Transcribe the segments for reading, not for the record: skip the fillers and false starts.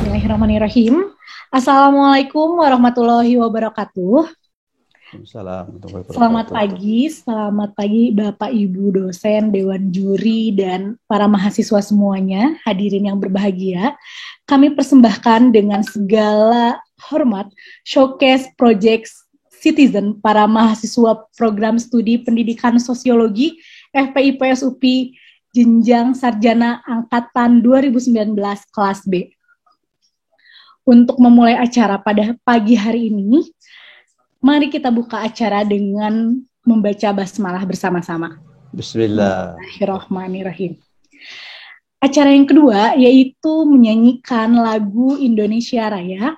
Bismillahirrahmanirrahim. Assalamualaikum warahmatullahi wabarakatuh. Selamat pagi Bapak Ibu dosen, Dewan Juri, dan para mahasiswa semuanya, hadirin yang berbahagia. Kami persembahkan dengan segala hormat Showcase Project Citizen para mahasiswa program studi pendidikan sosiologi FPIPS UPI jenjang sarjana angkatan 2019 kelas B. Untuk memulai acara pada pagi hari ini, mari kita buka acara dengan membaca basmalah bersama-sama. Bismillahirrahmanirrahim. Acara yang kedua yaitu menyanyikan lagu Indonesia Raya.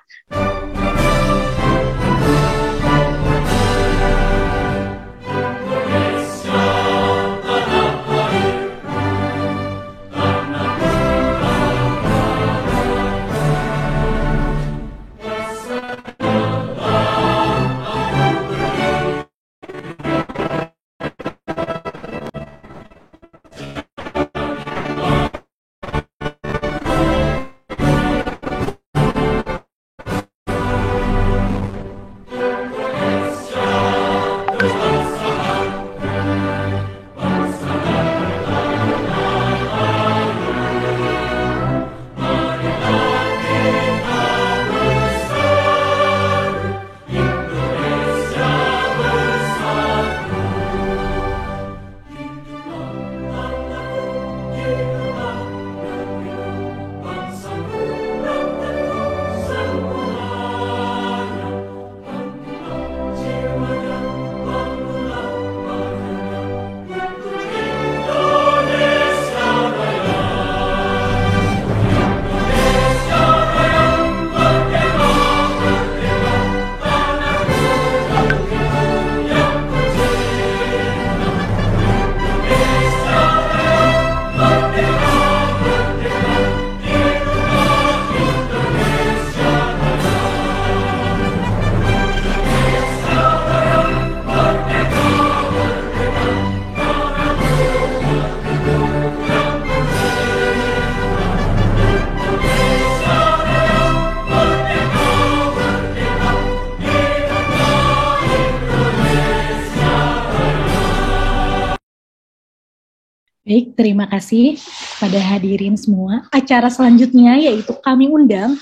Baik, terima kasih pada hadirin semua. Acara selanjutnya yaitu kami undang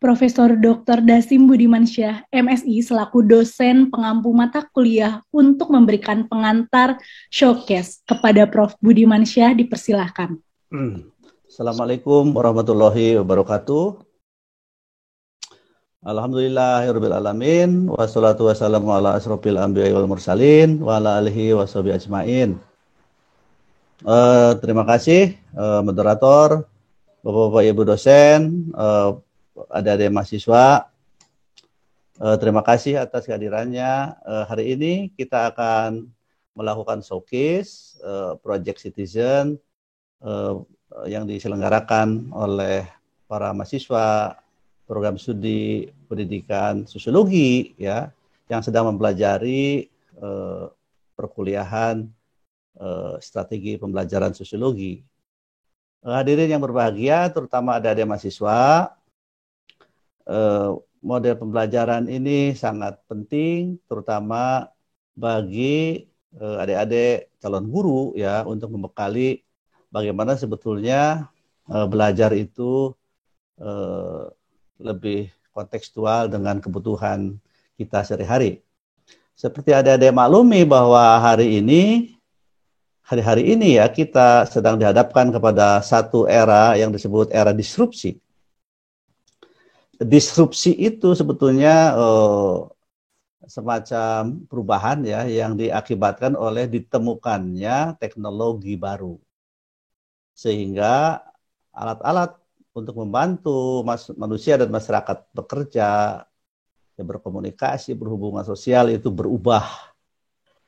Profesor Dr. Dasim Budimansyah, MSI, selaku dosen pengampu mata kuliah untuk memberikan pengantar showcase. Kepada Prof. Budimansyah, dipersilahkan. Assalamualaikum warahmatullahi wabarakatuh. Alhamdulillahirabbil alamin, wassalatu wassalamu ala asrofil anbiya'i wal mursalin wa ala alihi washabihi ajmain. Terima kasih moderator, Bapak-bapak Ibu dosen, adik-adik mahasiswa. Terima kasih atas kehadirannya. Hari ini kita akan melakukan showcase Project Citizen yang diselenggarakan oleh para mahasiswa program studi pendidikan sosiologi ya, yang sedang mempelajari perkuliahan strategi pembelajaran sosiologi. Hadirin yang berbahagia, terutama adik-adik mahasiswa, model pembelajaran ini sangat penting, terutama bagi adik-adik calon guru ya, untuk membekali bagaimana sebetulnya belajar itu lebih kontekstual dengan kebutuhan kita sehari-hari. Seperti adik-adik maklumi bahwa hari-hari ini ya, kita sedang dihadapkan kepada satu era yang disebut era disrupsi. Disrupsi itu sebetulnya semacam perubahan ya, yang diakibatkan oleh ditemukannya teknologi baru. Sehingga alat-alat untuk membantu manusia dan masyarakat bekerja, ya, berkomunikasi, berhubungan sosial itu berubah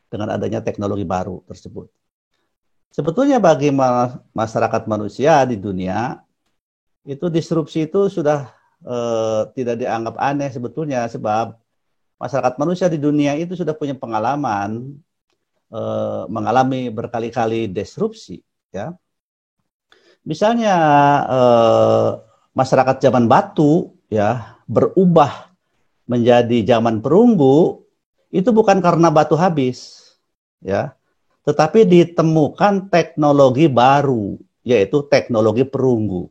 dengan adanya teknologi baru tersebut. Sebetulnya bagi masyarakat manusia di dunia, itu disrupsi itu sudah tidak dianggap aneh sebetulnya, sebab masyarakat manusia di dunia itu sudah punya pengalaman mengalami berkali-kali disrupsi. Ya. Misalnya masyarakat zaman batu ya berubah menjadi zaman perunggu itu bukan karena batu habis ya, tetapi ditemukan teknologi baru yaitu teknologi perunggu.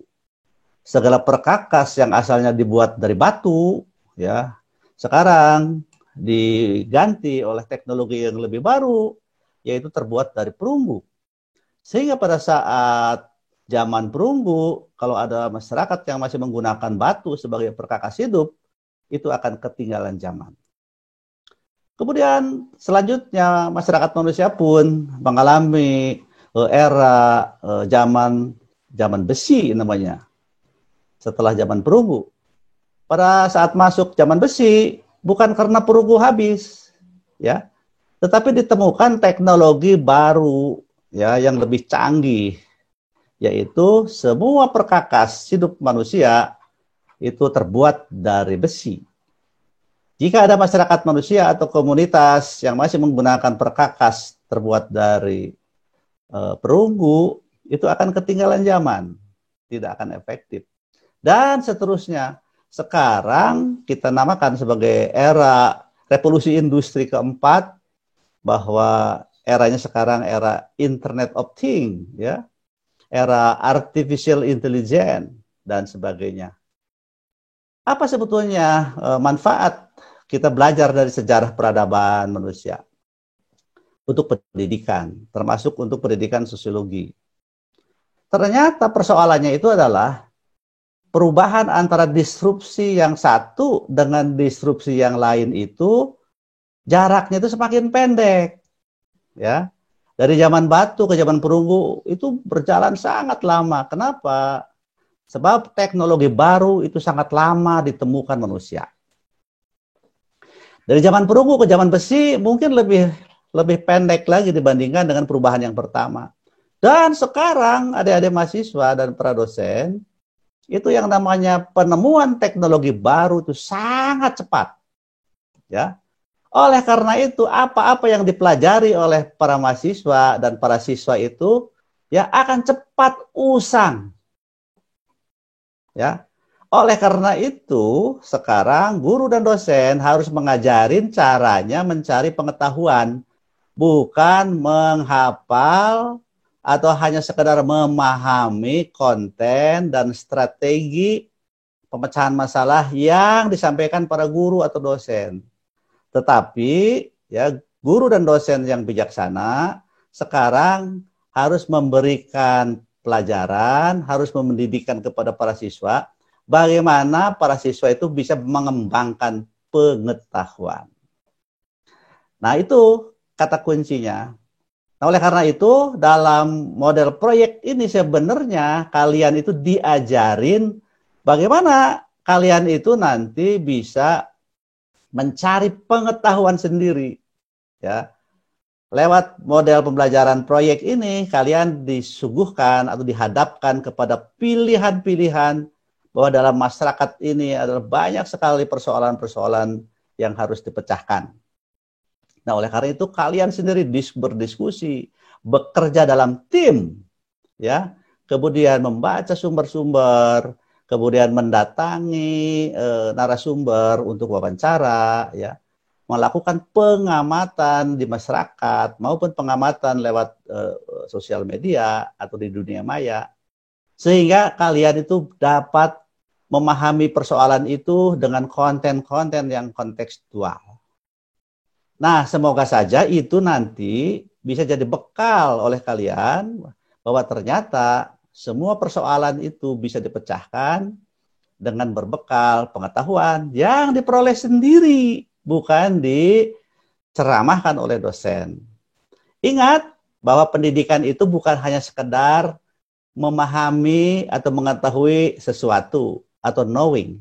Segala perkakas yang asalnya dibuat dari batu ya sekarang diganti oleh teknologi yang lebih baru yaitu terbuat dari perunggu. Sehingga pada saat zaman perunggu, kalau ada masyarakat yang masih menggunakan batu sebagai perkakas hidup, itu akan ketinggalan zaman. Kemudian selanjutnya masyarakat manusia pun mengalami era zaman besi namanya. Setelah zaman perunggu. Pada saat masuk zaman besi, bukan karena perunggu habis, ya, tetapi ditemukan teknologi baru ya yang lebih canggih, yaitu semua perkakas hidup manusia itu terbuat dari besi. Jika ada masyarakat manusia atau komunitas yang masih menggunakan perkakas terbuat dari perunggu, itu akan ketinggalan zaman, tidak akan efektif. Dan seterusnya, sekarang kita namakan sebagai era revolusi industri keempat, bahwa eranya sekarang era Internet of Things, ya, era artificial intelligence dan sebagainya. Apa sebetulnya manfaat kita belajar dari sejarah peradaban manusia untuk pendidikan, termasuk untuk pendidikan sosiologi? Ternyata persoalannya itu adalah perubahan antara disrupsi yang satu dengan disrupsi yang lain itu jaraknya itu semakin pendek. Ya. Dari zaman batu ke zaman perunggu itu berjalan sangat lama. Kenapa? Sebab teknologi baru itu sangat lama ditemukan manusia. Dari zaman perunggu ke zaman besi mungkin lebih pendek lagi dibandingkan dengan perubahan yang pertama. Dan sekarang adik-adik mahasiswa dan para dosen, itu yang namanya penemuan teknologi baru itu sangat cepat. Ya. Oleh karena itu, apa-apa yang dipelajari oleh para mahasiswa dan para siswa itu ya akan cepat usang. Ya. Oleh karena itu, sekarang guru dan dosen harus mengajarin caranya mencari pengetahuan, bukan menghafal atau hanya sekedar memahami konten dan strategi pemecahan masalah yang disampaikan para guru atau dosen. Tetapi ya guru dan dosen yang bijaksana sekarang harus memberikan pelajaran, harus mendidikan kepada para siswa bagaimana para siswa itu bisa mengembangkan pengetahuan. Nah, itu kata kuncinya. Nah, oleh karena itu, dalam model proyek ini sebenarnya kalian itu diajarin bagaimana kalian itu nanti bisa mencari pengetahuan sendiri. Ya. Lewat model pembelajaran proyek ini, kalian disuguhkan atau dihadapkan kepada pilihan-pilihan bahwa dalam masyarakat ini adalah banyak sekali persoalan-persoalan yang harus dipecahkan. Nah, oleh karena itu kalian sendiri berdiskusi, bekerja dalam tim, ya, kemudian membaca sumber-sumber, kemudian mendatangi narasumber untuk wawancara, ya, melakukan pengamatan di masyarakat maupun pengamatan lewat sosial media atau di dunia maya, sehingga kalian itu dapat memahami persoalan itu dengan konten-konten yang kontekstual. Nah, semoga saja itu nanti bisa jadi bekal oleh kalian bahwa ternyata semua persoalan itu bisa dipecahkan dengan berbekal pengetahuan yang diperoleh sendiri, bukan diceramahkan oleh dosen. Ingat bahwa pendidikan itu bukan hanya sekedar memahami atau mengetahui sesuatu atau knowing.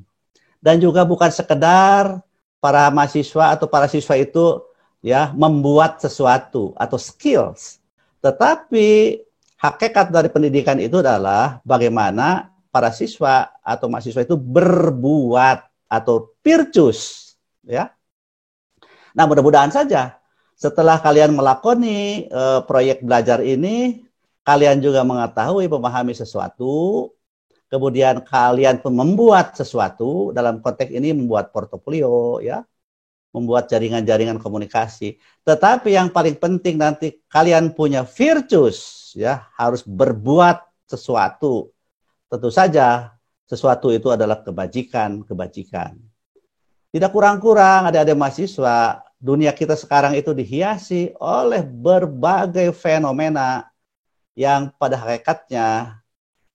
Dan juga bukan sekedar para mahasiswa atau para siswa itu ya membuat sesuatu atau skills, tetapi hakikat dari pendidikan itu adalah bagaimana para siswa atau mahasiswa itu berbuat atau virtuous, ya. Nah, mudah-mudahan saja setelah kalian melakoni proyek belajar ini, kalian juga mengetahui, memahami sesuatu, kemudian kalian membuat sesuatu, dalam konteks ini membuat portofolio, ya, membuat jaringan-jaringan komunikasi. Tetapi yang paling penting nanti kalian punya virtues, ya, harus berbuat sesuatu. Tentu saja sesuatu itu adalah kebajikan. Tidak kurang-kurang adik-adik mahasiswa, dunia kita sekarang itu dihiasi oleh berbagai fenomena yang pada hakikatnya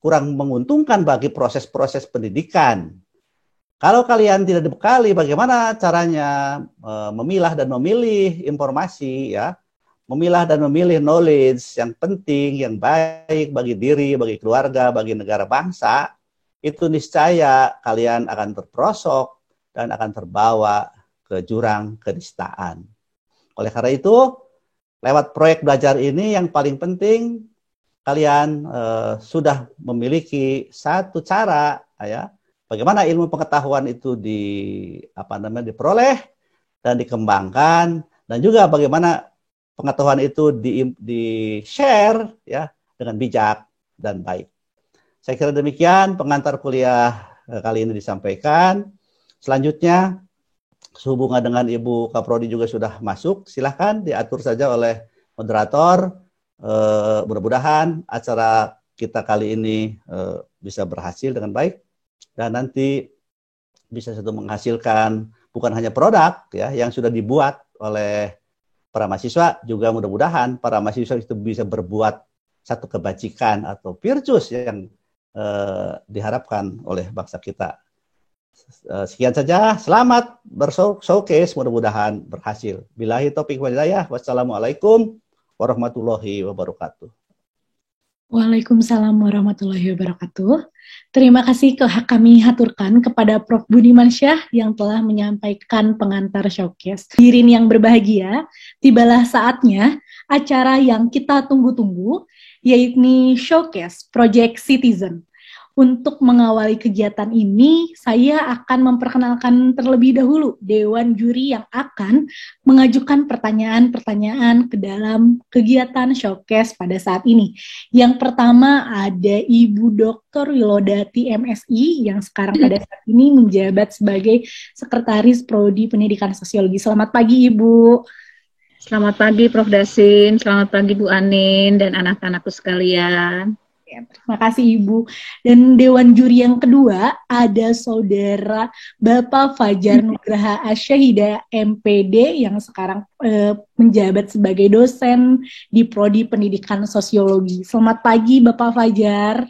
kurang menguntungkan bagi proses-proses pendidikan. Kalau kalian tidak dibekali bagaimana caranya memilah dan memilih informasi, ya, memilah dan memilih knowledge yang penting, yang baik bagi diri, bagi keluarga, bagi negara bangsa, itu niscaya kalian akan terperosok dan akan terbawa ke jurang kenistaan. Oleh karena itu, lewat proyek belajar ini yang paling penting, kalian sudah memiliki satu cara, ya, bagaimana ilmu pengetahuan itu diperoleh dan dikembangkan, dan juga bagaimana pengetahuan itu di-share, ya, dengan bijak dan baik. Saya kira demikian pengantar kuliah kali ini disampaikan. Selanjutnya, sehubungan dengan Ibu Kaprodi juga sudah masuk, silahkan diatur saja oleh moderator. Mudah-mudahan acara kita kali ini bisa berhasil dengan baik dan nanti bisa satu menghasilkan bukan hanya produk, ya, yang sudah dibuat oleh para mahasiswa, juga mudah-mudahan para mahasiswa itu bisa berbuat satu kebajikan atau virtues yang diharapkan oleh bangsa kita. Sekian saja, selamat bershowcase, mudah-mudahan berhasil. Billahi taufiq wal hidayah. Wassalamualaikum warahmatullahi wabarakatuh. Waalaikumsalam warahmatullahi wabarakatuh. Terima kasih kami haturkan kepada Prof. Budiman Syah yang telah menyampaikan pengantar showcase. Hadirin yang berbahagia, tibalah saatnya acara yang kita tunggu-tunggu, yaitu Showcase Project Citizen. Untuk mengawali kegiatan ini, saya akan memperkenalkan terlebih dahulu Dewan Juri yang akan mengajukan pertanyaan-pertanyaan ke dalam kegiatan showcase pada saat ini. Yang pertama ada Ibu Dr. Wilodati MSI yang sekarang pada saat ini menjabat sebagai Sekretaris Prodi Pendidikan Sosiologi. Selamat pagi, Ibu. Selamat pagi, Prof. Dasin. Selamat pagi, Bu Anin dan anak-anakku sekalian. Terima kasih Ibu. Dan Dewan Juri yang kedua ada Saudara Bapak Fajar Nugraha Asyahida MPD yang sekarang menjabat sebagai dosen di Prodi Pendidikan Sosiologi. Selamat pagi Bapak Fajar.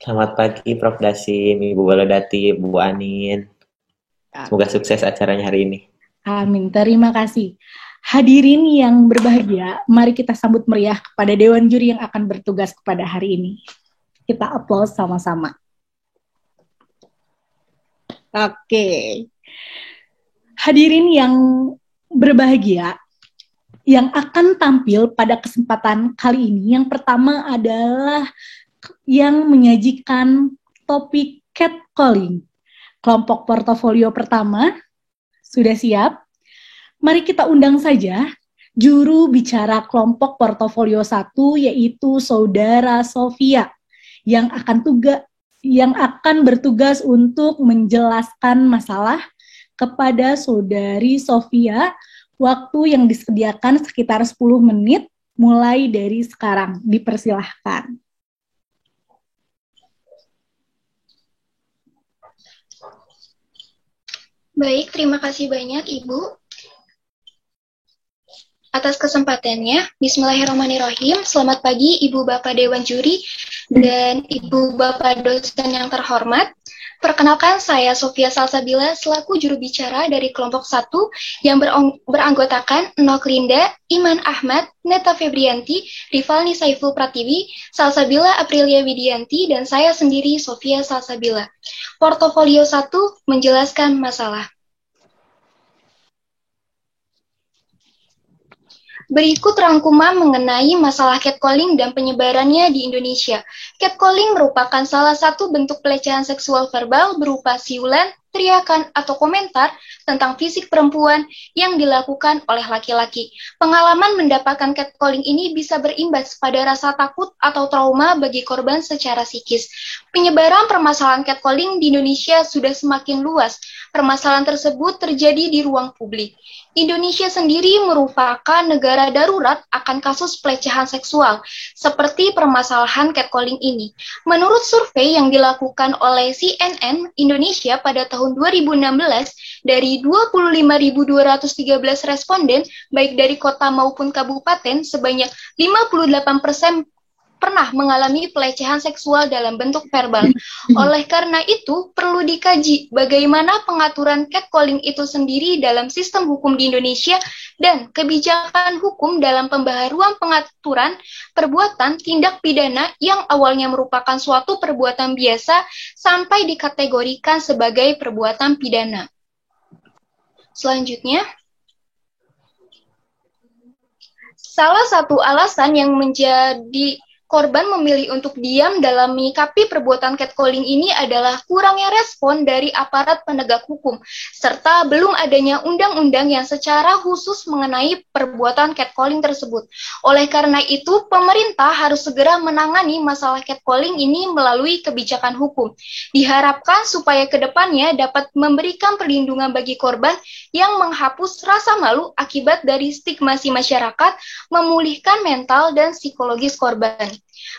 Selamat pagi Prof. Dasim, Ibu Wilodati, Bu Anin. Semoga sukses acaranya hari ini. Amin, terima kasih. Hadirin yang berbahagia, mari kita sambut meriah kepada Dewan Juri yang akan bertugas kepada hari ini. Kita aplaus sama-sama. Oke. Hadirin yang berbahagia, yang akan tampil pada kesempatan kali ini, yang pertama adalah yang menyajikan topik catcalling. Kelompok portofolio pertama, sudah siap? Mari kita undang saja juru bicara kelompok portofolio 1 yaitu Saudara Sofia yang akan bertugas untuk menjelaskan masalah kepada Saudari Sofia. Waktu yang disediakan sekitar 10 menit mulai dari sekarang. Dipersilahkan. Baik, terima kasih banyak Ibu atas kesempatannya. Bismillahirrahmanirrahim. Selamat pagi Ibu Bapak Dewan Juri dan Ibu Bapak dosen yang terhormat. Perkenalkan, saya Sofia Salsabila selaku juru bicara dari kelompok 1 yang beranggotakan Nok Linda, Iman Ahmad, Neta Febrianti, Rivalni Saiful Pratiwi, Salsabila Aprilia Widianti, dan saya sendiri Sofia Salsabila. Portofolio 1 menjelaskan masalah. Berikut rangkuman mengenai masalah catcalling dan penyebarannya di Indonesia. Catcalling merupakan salah satu bentuk pelecehan seksual verbal berupa siulan, teriakan, atau komentar tentang fisik perempuan yang dilakukan oleh laki-laki. Pengalaman mendapatkan catcalling ini bisa berimbas pada rasa takut atau trauma bagi korban secara psikis. Penyebaran permasalahan catcalling di Indonesia sudah semakin luas. Permasalahan tersebut terjadi di ruang publik. Indonesia sendiri merupakan negara darurat akan kasus pelecehan seksual, seperti permasalahan catcalling ini. Menurut survei yang dilakukan oleh CNN Indonesia pada tahun 2016, dari 25.213 responden, baik dari kota maupun kabupaten, sebanyak 58% pernah mengalami pelecehan seksual dalam bentuk verbal. Oleh karena itu, perlu dikaji bagaimana pengaturan catcalling itu sendiri dalam sistem hukum di Indonesia dan kebijakan hukum dalam pembaharuan pengaturan perbuatan tindak pidana yang awalnya merupakan suatu perbuatan biasa sampai dikategorikan sebagai perbuatan pidana. Selanjutnya, salah satu alasan yang menjadi korban memilih untuk diam dalam menyikapi perbuatan catcalling ini adalah kurangnya respon dari aparat penegak hukum, serta belum adanya undang-undang yang secara khusus mengenai perbuatan catcalling tersebut. Oleh karena itu, pemerintah harus segera menangani masalah catcalling ini melalui kebijakan hukum. Diharapkan supaya kedepannya dapat memberikan perlindungan bagi korban yang menghapus rasa malu akibat dari stigmasi masyarakat, memulihkan mental dan psikologis korban.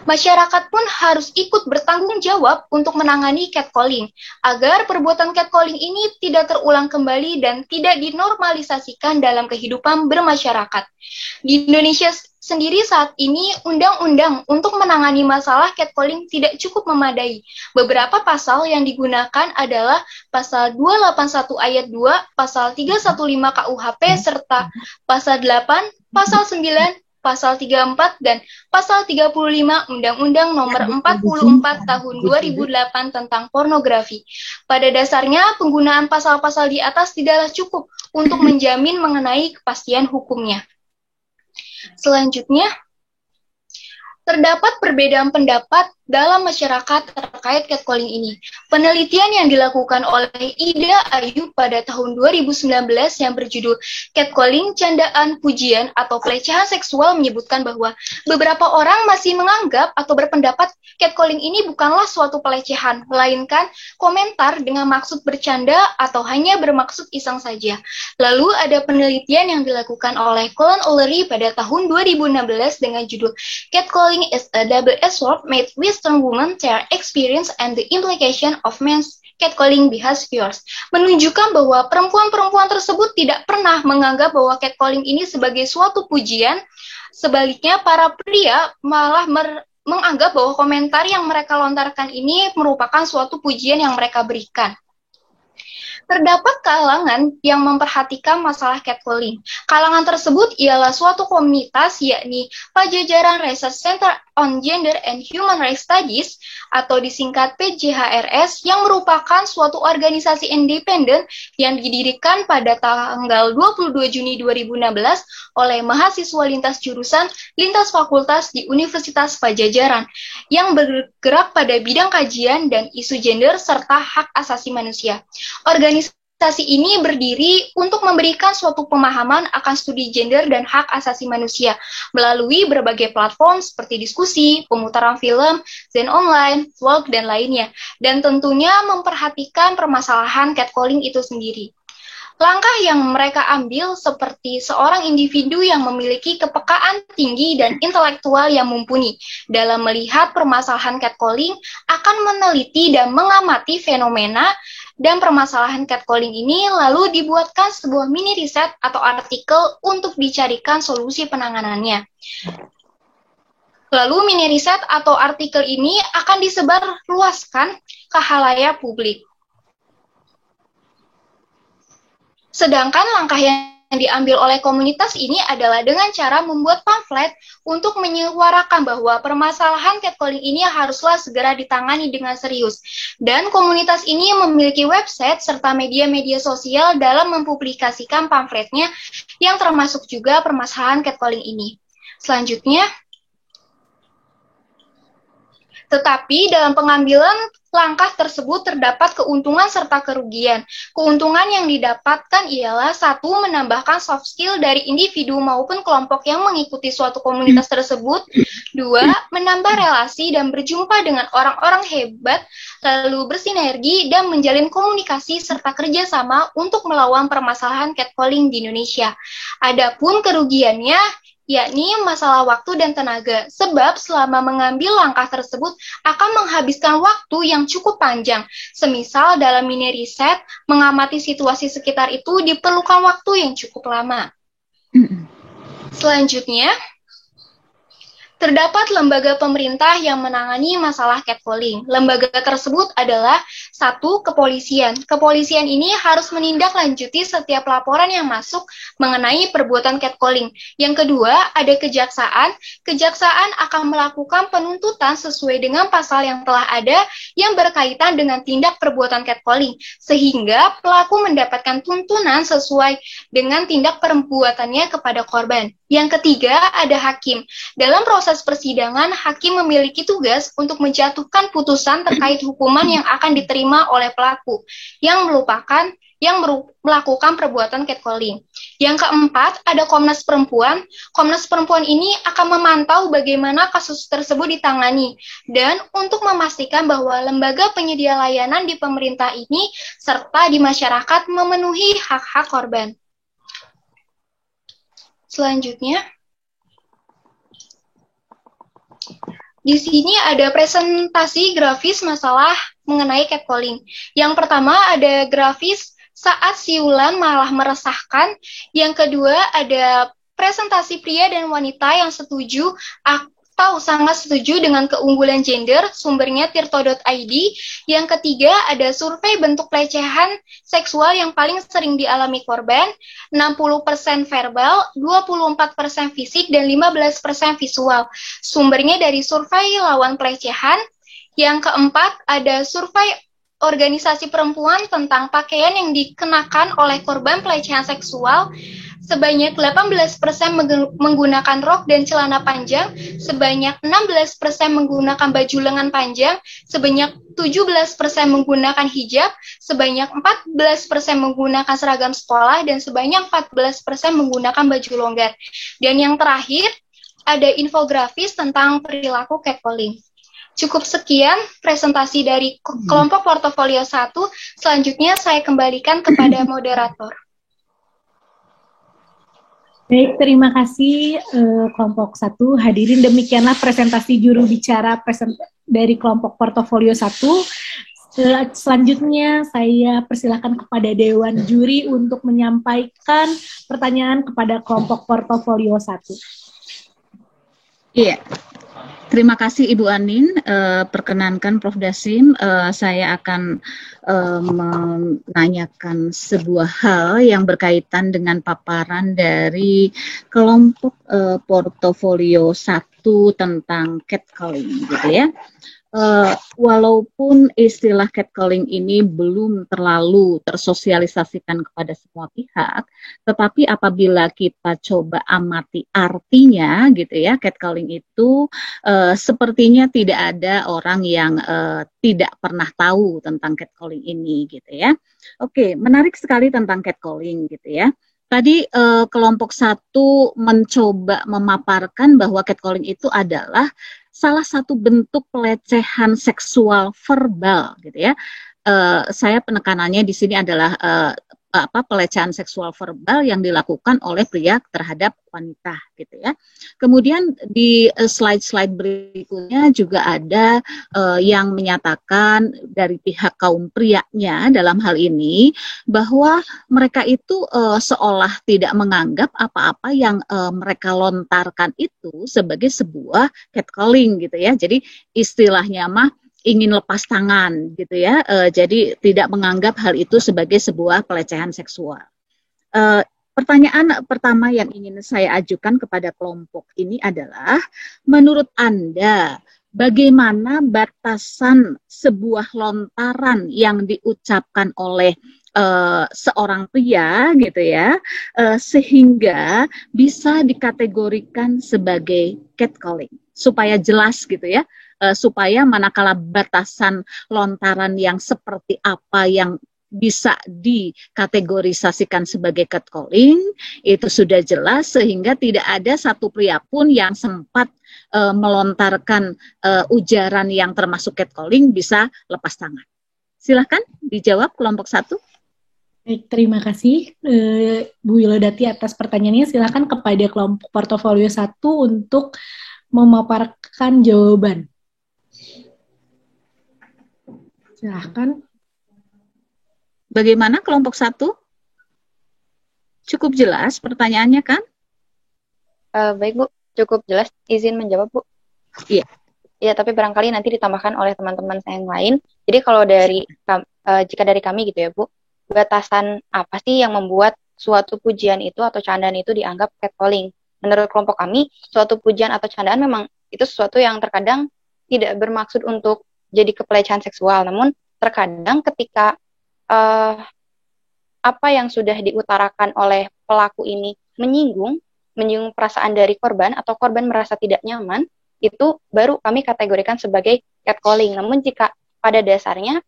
Masyarakat pun harus ikut bertanggung jawab untuk menangani catcalling, agar perbuatan catcalling ini tidak terulang kembali dan tidak dinormalisasikan dalam kehidupan bermasyarakat. Di Indonesia sendiri saat ini, undang-undang untuk menangani masalah catcalling tidak cukup memadai. Beberapa pasal yang digunakan adalah pasal 281 ayat 2, pasal 315 KUHP, serta pasal 8, pasal 9, pasal 34, dan pasal 35 Undang-Undang Nomor 44 Tahun 2008 tentang pornografi. Pada dasarnya, penggunaan pasal-pasal di atas tidaklah cukup untuk menjamin mengenai kepastian hukumnya. Selanjutnya, terdapat perbedaan pendapat dalam masyarakat terkait catcalling ini. Penelitian yang dilakukan oleh Ida Ayu pada tahun 2019 yang berjudul Catcalling, Candaan, Pujian, atau Pelecehan Seksual menyebutkan bahwa beberapa orang masih menganggap atau berpendapat catcalling ini bukanlah suatu pelecehan, melainkan komentar dengan maksud bercanda atau hanya bermaksud iseng saja. Lalu ada penelitian yang dilakukan oleh Colin O'Leary pada tahun 2016 dengan judul Catcalling is a double-edged sword made Western women, their experience and the implication of men's catcalling behaviors, menunjukkan bahwa perempuan-perempuan tersebut tidak pernah menganggap bahwa catcalling ini sebagai suatu pujian. Sebaliknya, para pria malah menganggap bahwa komentar yang mereka lontarkan ini merupakan suatu pujian yang mereka berikan. Terdapat kalangan yang memperhatikan masalah catcalling. Kalangan tersebut ialah suatu komunitas, yakni Pajajaran Research Center on Gender and Human Rights Studies, atau disingkat PJHRS, yang merupakan suatu organisasi independen yang didirikan pada tanggal 22 Juni 2016 oleh mahasiswa lintas jurusan, lintas fakultas di Universitas Pajajaran, yang bergerak pada bidang kajian dan isu gender serta hak asasi manusia. Organisasi ini berdiri untuk memberikan suatu pemahaman akan studi gender dan hak asasi manusia melalui berbagai platform seperti diskusi, pemutaran film, Zen online, vlog, dan lainnya, dan tentunya memperhatikan permasalahan catcalling itu sendiri. Langkah yang mereka ambil seperti seorang individu yang memiliki kepekaan tinggi dan intelektual yang mumpuni dalam melihat permasalahan catcalling, akan meneliti dan mengamati fenomena dan permasalahan catcalling ini, lalu dibuatkan sebuah mini riset atau artikel untuk dicarikan solusi penanganannya. Lalu mini riset atau artikel ini akan disebarluaskan ke khalayak publik. Sedangkan langkah yang diambil oleh komunitas ini adalah dengan cara membuat pamflet untuk menyuarakan bahwa permasalahan catcalling ini haruslah segera ditangani dengan serius. Dan komunitas ini memiliki website serta media-media sosial dalam mempublikasikan pamfletnya yang termasuk juga permasalahan catcalling ini. Selanjutnya, tetapi dalam pengambilan langkah tersebut terdapat keuntungan serta kerugian. Keuntungan yang didapatkan ialah 1. Menambahkan soft skill dari individu maupun kelompok yang mengikuti suatu komunitas tersebut. 2. Menambah relasi dan berjumpa dengan orang-orang hebat, lalu bersinergi dan menjalin komunikasi serta kerjasama untuk melawan permasalahan catcalling di Indonesia. Adapun kerugiannya, yakni masalah waktu dan tenaga, sebab selama mengambil langkah tersebut akan menghabiskan waktu yang cukup panjang. Semisal dalam mini riset, mengamati situasi sekitar itu diperlukan waktu yang cukup lama. Selanjutnya, terdapat lembaga pemerintah yang menangani masalah catcalling. Lembaga tersebut adalah 1. Kepolisian. Kepolisian ini harus menindaklanjuti setiap laporan yang masuk mengenai perbuatan catcalling. Yang kedua, ada kejaksaan. Kejaksaan akan melakukan penuntutan sesuai dengan pasal yang telah ada yang berkaitan dengan tindak perbuatan catcalling, sehingga pelaku mendapatkan tuntunan sesuai dengan tindak perbuatannya kepada korban. Yang ketiga, ada hakim. Dalam proses persidangan, hakim memiliki tugas untuk menjatuhkan putusan terkait hukuman yang akan diterima oleh pelaku yang melakukan perbuatan catcalling. Yang keempat, ada Komnas Perempuan. Komnas Perempuan ini akan memantau bagaimana kasus tersebut ditangani dan untuk memastikan bahwa lembaga penyedia layanan di pemerintah ini serta di masyarakat memenuhi hak-hak korban. Selanjutnya, di sini ada presentasi grafis masalah mengenai catcalling. Yang pertama ada grafis saat siulan malah meresahkan. Yang kedua ada presentasi pria dan wanita yang setuju atau sangat setuju dengan keunggulan gender, sumbernya tirto.id. Yang ketiga ada survei bentuk pelecehan seksual yang paling sering dialami korban, 60% verbal, 24% fisik, dan 15% visual. Sumbernya dari survei lawan pelecehan. Yang keempat, ada survei organisasi perempuan tentang pakaian yang dikenakan oleh korban pelecehan seksual. Sebanyak 18% menggunakan rok dan celana panjang, sebanyak 16% menggunakan baju lengan panjang, sebanyak 17% menggunakan hijab, sebanyak 14% menggunakan seragam sekolah, dan sebanyak 14% menggunakan baju longgar. Dan yang terakhir, ada infografis tentang perilaku catcalling. Cukup sekian presentasi dari kelompok portofolio 1. Selanjutnya saya kembalikan kepada moderator. Baik, terima kasih kelompok 1. Hadirin, demikianlah presentasi juru bicara dari kelompok portofolio 1. Selanjutnya saya persilakan kepada Dewan Juri untuk menyampaikan pertanyaan kepada kelompok portofolio 1. Iya. Terima kasih Ibu Anin. Perkenankan Prof. Dasim, saya akan menanyakan sebuah hal yang berkaitan dengan paparan dari kelompok portofolio 1 tentang catcalling, gitu ya. Walaupun istilah catcalling ini belum terlalu tersosialisasikan kepada semua pihak, tetapi apabila kita coba amati artinya, gitu ya, catcalling itu sepertinya tidak ada orang yang tidak pernah tahu tentang catcalling ini, gitu ya. Oke, menarik sekali tentang catcalling, gitu ya. Tadi kelompok 1 mencoba memaparkan bahwa catcalling itu adalah salah satu bentuk pelecehan seksual verbal, gitu ya. Saya penekanannya di sini adalah pelecehan seksual verbal yang dilakukan oleh pria terhadap wanita, gitu ya. Kemudian di slide-slide berikutnya juga ada yang menyatakan dari pihak kaum prianya dalam hal ini bahwa mereka itu seolah tidak menganggap apa-apa yang mereka lontarkan itu sebagai sebuah catcalling, gitu ya. Jadi istilahnya mah ingin lepas tangan, gitu ya. Jadi tidak menganggap hal itu sebagai sebuah pelecehan seksual. Pertanyaan pertama yang ingin saya ajukan kepada kelompok ini adalah, menurut Anda, bagaimana batasan sebuah lontaran yang diucapkan oleh seorang pria gitu ya, sehingga bisa dikategorikan sebagai catcalling, supaya jelas gitu ya, supaya manakala batasan lontaran yang seperti apa yang bisa dikategorisasikan sebagai catcalling itu sudah jelas, sehingga tidak ada satu pria pun yang sempat melontarkan ujaran yang termasuk catcalling bisa lepas tangan. Silahkan dijawab kelompok 1. Baik, terima kasih Bu Wilodati atas pertanyaannya. Silakan kepada kelompok portofolio 1 untuk memaparkan jawaban. Silakan. Bagaimana kelompok 1? Cukup jelas pertanyaannya kan? Baik Bu, cukup jelas. Izin menjawab Bu. Iya. Iya, tapi barangkali nanti ditambahkan oleh teman-teman saya yang lain. Jadi kalau jika dari kami gitu ya Bu, batasan apa sih yang membuat suatu pujian itu atau candaan itu dianggap catcalling? Menurut kelompok kami, suatu pujian atau candaan memang itu sesuatu yang terkadang tidak bermaksud untuk jadi kepelecehan seksual, namun terkadang ketika apa yang sudah diutarakan oleh pelaku ini menyinggung perasaan dari korban atau korban merasa tidak nyaman, itu baru kami kategorikan sebagai catcalling. Namun jika pada dasarnya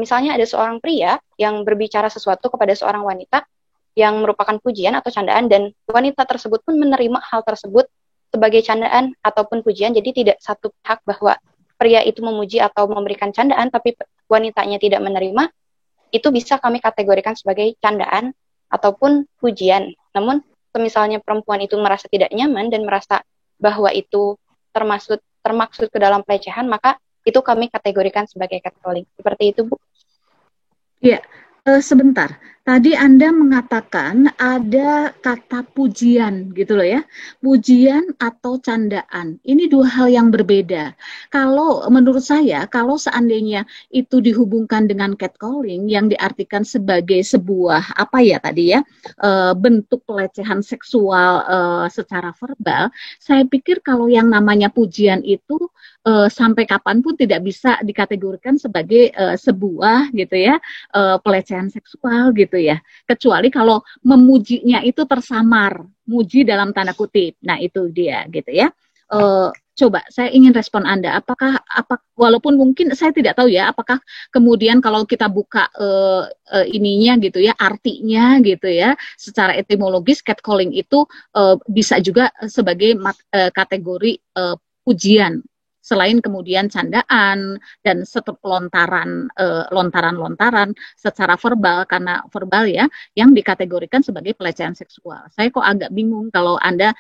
misalnya ada seorang pria yang berbicara sesuatu kepada seorang wanita yang merupakan pujian atau candaan, dan wanita tersebut pun menerima hal tersebut sebagai candaan ataupun pujian, jadi tidak satu pihak bahwa pria itu memuji atau memberikan candaan tapi wanitanya tidak menerima, itu bisa kami kategorikan sebagai candaan ataupun pujian. Namun misalnya perempuan itu merasa tidak nyaman dan merasa bahwa itu termaksud ke dalam pelecehan, maka itu kami kategorikan sebagai catcalling. Seperti itu, Bu. Ya, sebentar. Tadi Anda mengatakan ada kata pujian gitu loh ya. Pujian atau candaan. Ini dua hal yang berbeda. Kalau menurut saya, kalau seandainya itu dihubungkan dengan catcalling yang diartikan sebagai sebuah apa ya tadi ya, bentuk pelecehan seksual secara verbal, saya pikir kalau yang namanya pujian itu sampai kapanpun tidak bisa dikategorikan sebagai sebuah gitu ya, pelecehan seksual gitu ya, kecuali kalau memujinya itu tersamar, muji dalam tanda kutip. Nah itu dia gitu ya. Coba saya ingin respon Anda, apakah walaupun mungkin saya tidak tahu ya, apakah kemudian kalau kita buka ininya gitu ya, artinya gitu ya, secara etimologis catcalling itu bisa juga sebagai kategori pujian, selain kemudian candaan dan lontaran secara verbal, karena verbal ya, yang dikategorikan sebagai pelecehan seksual. Saya kok agak bingung kalau Anda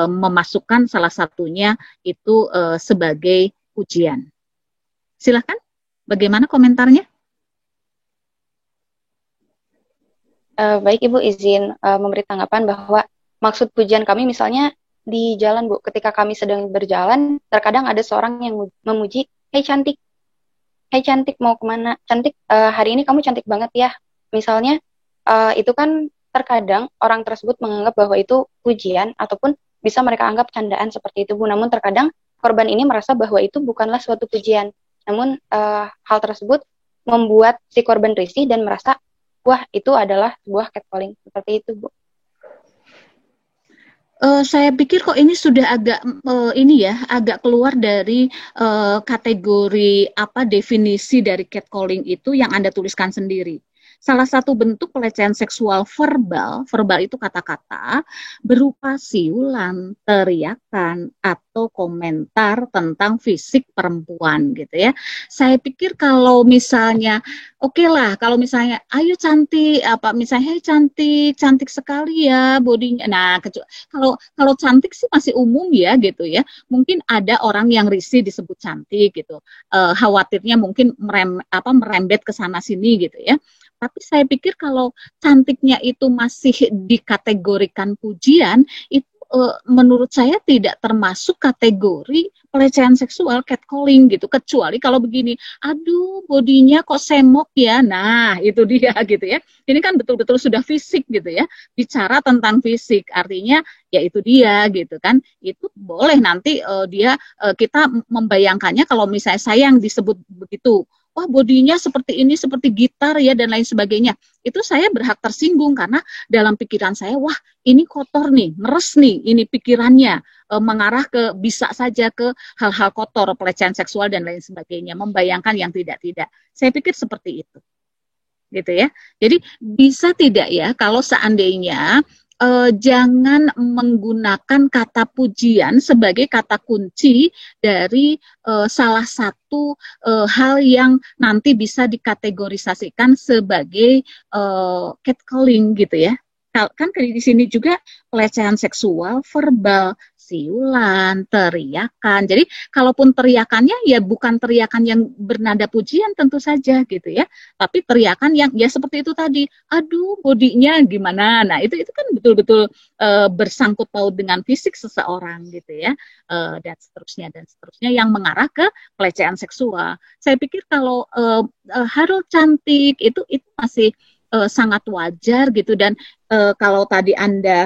memasukkan salah satunya itu sebagai pujian. Silakan, bagaimana komentarnya? Baik Ibu, izin memberi tanggapan bahwa maksud pujian kami misalnya di jalan Bu, ketika kami sedang berjalan, terkadang ada seorang yang memuji, "Hei cantik mau kemana? Cantik, hari ini kamu cantik banget ya." Misalnya, itu kan terkadang orang tersebut menganggap bahwa itu pujian ataupun bisa mereka anggap candaan seperti itu Bu. Namun terkadang korban ini merasa bahwa itu bukanlah suatu pujian. Namun hal tersebut membuat si korban risih dan merasa, wah itu adalah sebuah catcalling. Seperti itu Bu. Saya pikir kok ini sudah agak agak keluar dari kategori definisi dari catcalling itu yang Anda tuliskan sendiri. Salah satu bentuk pelecehan seksual verbal itu kata-kata berupa siulan, teriakan, atau komentar tentang fisik perempuan gitu ya. Saya pikir kalau misalnya oke lah, kalau misalnya ayo cantik, misalnya hey, cantik sekali ya bodinya. Nah, kalau cantik sih masih umum ya gitu ya. Mungkin ada orang yang risih disebut cantik gitu. Khawatirnya mungkin merembet ke sana sini gitu ya. Tapi saya pikir kalau cantiknya itu masih dikategorikan pujian, itu menurut saya tidak termasuk kategori pelecehan seksual, catcalling gitu, kecuali kalau begini, aduh bodinya kok semok ya, nah itu dia gitu ya. Ini kan betul-betul sudah fisik gitu ya, bicara tentang fisik, artinya ya itu dia gitu kan, itu boleh nanti kita membayangkannya kalau misalnya saya yang disebut begitu, wah bodinya seperti ini, seperti gitar ya dan lain sebagainya, itu saya berhak tersinggung karena dalam pikiran saya, wah ini kotor nih, ngeres nih, ini pikirannya mengarah ke bisa saja ke hal-hal kotor, pelecehan seksual dan lain sebagainya, membayangkan yang tidak-tidak. Saya pikir seperti itu, gitu ya. Jadi bisa tidak ya kalau seandainya jangan menggunakan kata pujian sebagai kata kunci dari salah satu hal yang nanti bisa dikategorisasikan sebagai catcalling gitu ya. Kan di sini juga pelecehan seksual verbal, siulan, teriakan. Jadi kalaupun teriakannya ya bukan teriakan yang bernada pujian tentu saja gitu ya, tapi teriakan yang ya seperti itu tadi, aduh bodinya gimana. Nah itu kan betul-betul bersangkut paut dengan fisik seseorang gitu ya, dan seterusnya yang mengarah ke pelecehan seksual. Saya pikir kalau Harold cantik itu masih sangat wajar gitu, dan kalau tadi Anda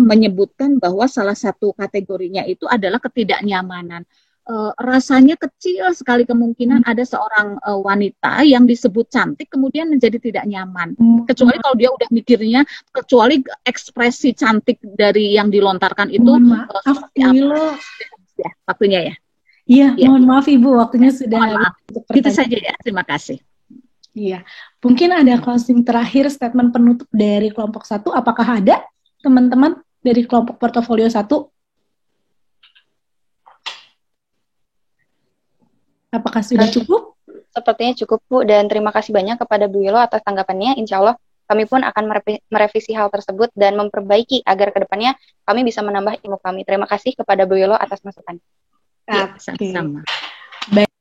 menyebutkan bahwa salah satu kategorinya itu adalah ketidaknyamanan. Rasanya kecil sekali kemungkinan ada seorang wanita yang disebut cantik kemudian menjadi tidak nyaman. Kecuali kalau dia udah mikirnya, kecuali ekspresi cantik dari yang dilontarkan itu ya, waktunya ya. Iya, mohon maaf Ibu, waktunya sudah habis. Itu saja ya, terima kasih. Iya, mungkin ada closing terakhir, statement penutup dari kelompok 1. Apakah ada teman-teman dari kelompok portofolio 1? Apakah sudah cukup? Sepertinya cukup Bu, dan terima kasih banyak kepada Bu Willow atas tanggapannya. Insya Allah kami pun akan merevisi hal tersebut dan memperbaiki agar kedepannya kami bisa menambah ilmu kami. Terima kasih kepada Bu Willow atas masukan. Ya, sama-sama. Baik.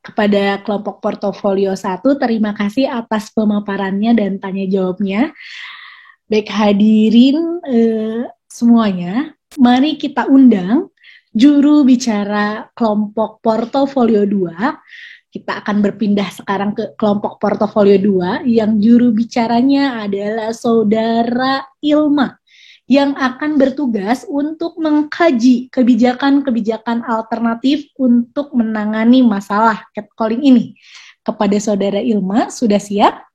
Kepada kelompok portofolio 1, terima kasih atas pemaparannya dan tanya jawabnya. Baik hadirin semuanya, mari kita undang juru bicara kelompok portofolio 2. Kita akan berpindah sekarang ke kelompok portofolio 2 yang juru bicaranya adalah Saudara Ilma, yang akan bertugas untuk mengkaji kebijakan-kebijakan alternatif untuk menangani masalah catcalling ini. Kepada Saudara Ilma, sudah siap?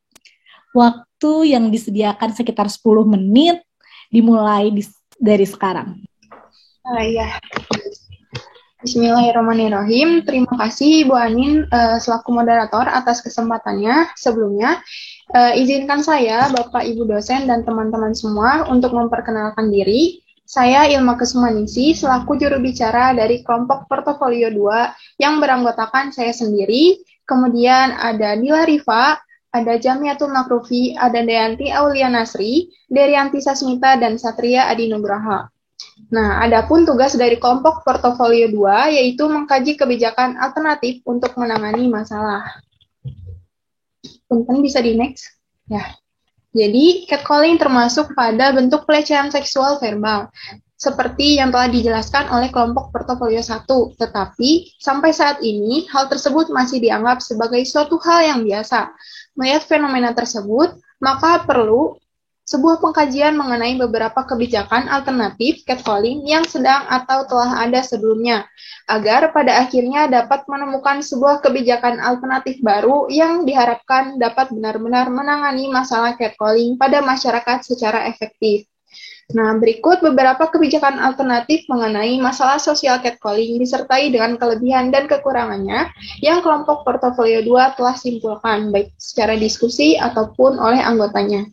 Waktu yang disediakan sekitar 10 menit, dimulai dari sekarang. Ya. Bismillahirrahmanirrahim. Terima kasih Bu Anin selaku moderator atas kesempatannya. Sebelumnya, izinkan saya, Bapak, Ibu dosen, dan teman-teman semua untuk memperkenalkan diri. Saya Ilma Kesumaningsih, selaku juru bicara dari kelompok portofolio 2 yang beranggotakan saya sendiri. Kemudian ada Dila Rifa, ada Jamiatul Makrufi, ada Dayanti Aulia Nasri, Derianti Sasmita, dan Satria Adi Nugraha. Nah, adapun tugas dari kelompok portofolio 2 yaitu mengkaji kebijakan alternatif untuk menangani masalah. Punten bisa di next? Ya. Jadi, catcalling termasuk pada bentuk pelecehan seksual verbal, seperti yang telah dijelaskan oleh kelompok portofolio 1. Tetapi, sampai saat ini, hal tersebut masih dianggap sebagai suatu hal yang biasa. Melihat fenomena tersebut, maka perlu sebuah pengkajian mengenai beberapa kebijakan alternatif catcalling yang sedang atau telah ada sebelumnya, agar pada akhirnya dapat menemukan sebuah kebijakan alternatif baru yang diharapkan dapat benar-benar menangani masalah catcalling pada masyarakat secara efektif. Nah, berikut beberapa kebijakan alternatif mengenai masalah sosial catcalling disertai dengan kelebihan dan kekurangannya yang kelompok portofolio 2 telah simpulkan, baik secara diskusi ataupun oleh anggotanya.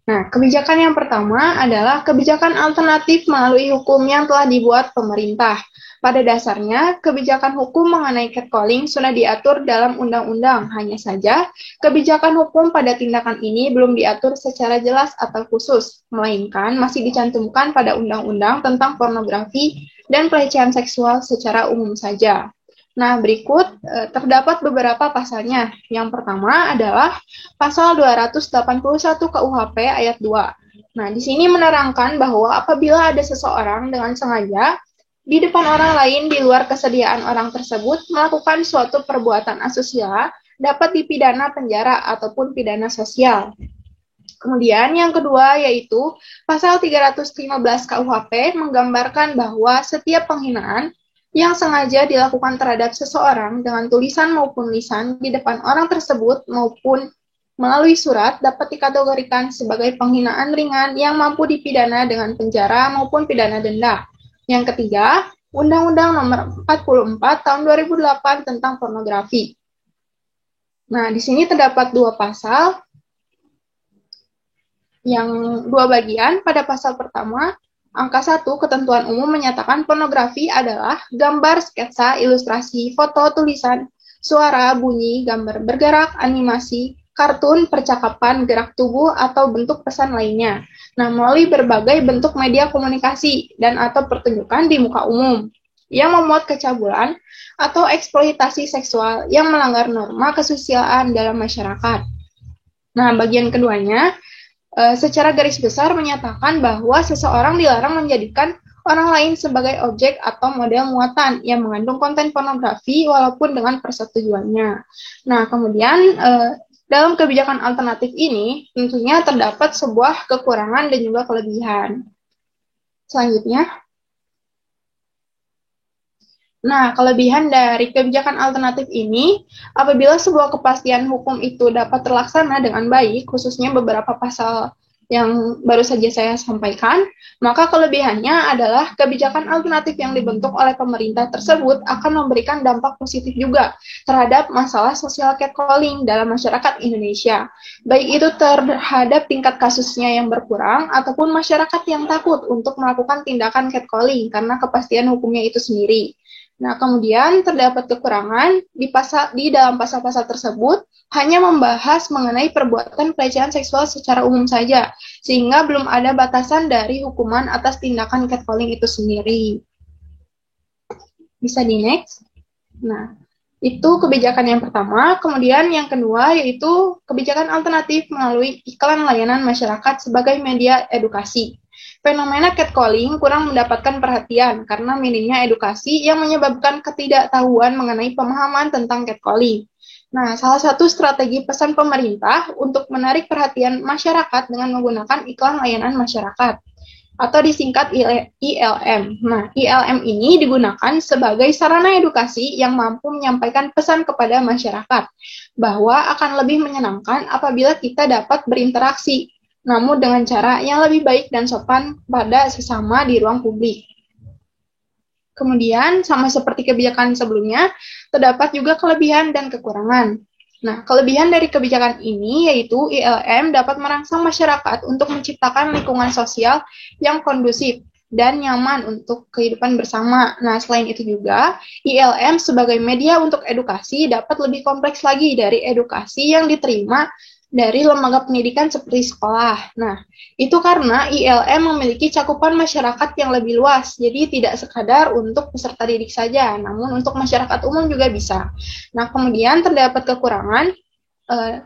Nah, kebijakan yang pertama adalah kebijakan alternatif melalui hukum yang telah dibuat pemerintah. Pada dasarnya, kebijakan hukum mengenai catcalling sudah diatur dalam undang-undang. Hanya saja, kebijakan hukum pada tindakan ini belum diatur secara jelas atau khusus, melainkan masih dicantumkan pada undang-undang tentang pornografi dan pelecehan seksual secara umum saja. Nah, berikut terdapat beberapa pasalnya. Yang pertama adalah pasal 281 KUHP ayat 2. Nah, di sini menerangkan bahwa apabila ada seseorang dengan sengaja di depan orang lain di luar kesediaan orang tersebut melakukan suatu perbuatan asusila, dapat dipidana penjara ataupun pidana sosial. Kemudian yang kedua yaitu pasal 315 KUHP menggambarkan bahwa setiap penghinaan yang sengaja dilakukan terhadap seseorang dengan tulisan maupun lisan di depan orang tersebut maupun melalui surat dapat dikategorikan sebagai penghinaan ringan yang mampu dipidana dengan penjara maupun pidana denda. Yang ketiga, Undang-Undang Nomor 44 Tahun 2008 tentang pornografi. Nah, di sini terdapat dua pasal, yang dua bagian. Pada pasal pertama, Angka 1, ketentuan umum menyatakan pornografi adalah gambar, sketsa, ilustrasi, foto, tulisan, suara, bunyi, gambar bergerak, animasi, kartun, percakapan, gerak tubuh, atau bentuk pesan lainnya. Nah, melalui berbagai bentuk media komunikasi dan atau pertunjukan di muka umum yang memuat kecabulan atau eksploitasi seksual yang melanggar norma kesusilaan dalam masyarakat. Nah, bagian keduanya secara garis besar menyatakan bahwa seseorang dilarang menjadikan orang lain sebagai objek atau model muatan yang mengandung konten pornografi walaupun dengan persetujuannya. Nah, kemudian dalam kebijakan alternatif ini tentunya terdapat sebuah kekurangan dan juga kelebihan. Selanjutnya, nah, kelebihan dari kebijakan alternatif ini, apabila sebuah kepastian hukum itu dapat terlaksana dengan baik, khususnya beberapa pasal yang baru saja saya sampaikan, maka kelebihannya adalah kebijakan alternatif yang dibentuk oleh pemerintah tersebut akan memberikan dampak positif juga terhadap masalah sosial catcalling dalam masyarakat Indonesia. Baik itu terhadap tingkat kasusnya yang berkurang ataupun masyarakat yang takut untuk melakukan tindakan catcalling karena kepastian hukumnya itu sendiri. Nah, kemudian terdapat kekurangan di dalam pasal-pasal tersebut hanya membahas mengenai perbuatan pelecehan seksual secara umum saja, sehingga belum ada batasan dari hukuman atas tindakan catcalling itu sendiri. Bisa di next. Nah, itu kebijakan yang pertama. Kemudian yang kedua yaitu kebijakan alternatif melalui iklan layanan masyarakat sebagai media edukasi. Fenomena catcalling kurang mendapatkan perhatian karena minimnya edukasi yang menyebabkan ketidaktahuan mengenai pemahaman tentang catcalling. Nah, salah satu strategi pesan pemerintah untuk menarik perhatian masyarakat dengan menggunakan iklan layanan masyarakat atau disingkat ILM. Nah, ILM ini digunakan sebagai sarana edukasi yang mampu menyampaikan pesan kepada masyarakat bahwa akan lebih menyenangkan apabila kita dapat berinteraksi, namun dengan cara yang lebih baik dan sopan pada sesama di ruang publik. Kemudian, sama seperti kebijakan sebelumnya, terdapat juga kelebihan dan kekurangan. Nah, kelebihan dari kebijakan ini yaitu ILM dapat merangsang masyarakat untuk menciptakan lingkungan sosial yang kondusif dan nyaman untuk kehidupan bersama. Nah, selain itu juga, ILM sebagai media untuk edukasi dapat lebih kompleks lagi dari edukasi yang diterima dari lembaga pendidikan seperti sekolah. Nah, itu karena ILM memiliki cakupan masyarakat yang lebih luas, jadi tidak sekadar untuk peserta didik saja, namun untuk masyarakat umum juga bisa. Nah, kemudian terdapat kekurangan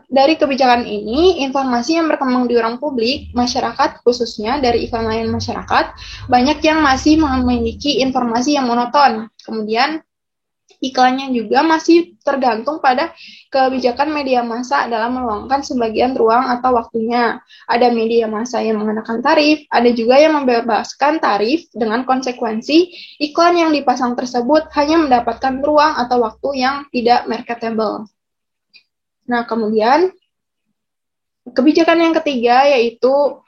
dari kebijakan ini, informasi yang berkembang di ruang publik, masyarakat khususnya dari iklan layanan masyarakat, banyak yang masih memiliki informasi yang monoton. Kemudian, iklannya juga masih tergantung pada kebijakan media massa dalam meluangkan sebagian ruang atau waktunya. Ada media massa yang mengenakan tarif, ada juga yang membebaskan tarif dengan konsekuensi iklan yang dipasang tersebut hanya mendapatkan ruang atau waktu yang tidak marketable. Nah, kemudian kebijakan yang ketiga yaitu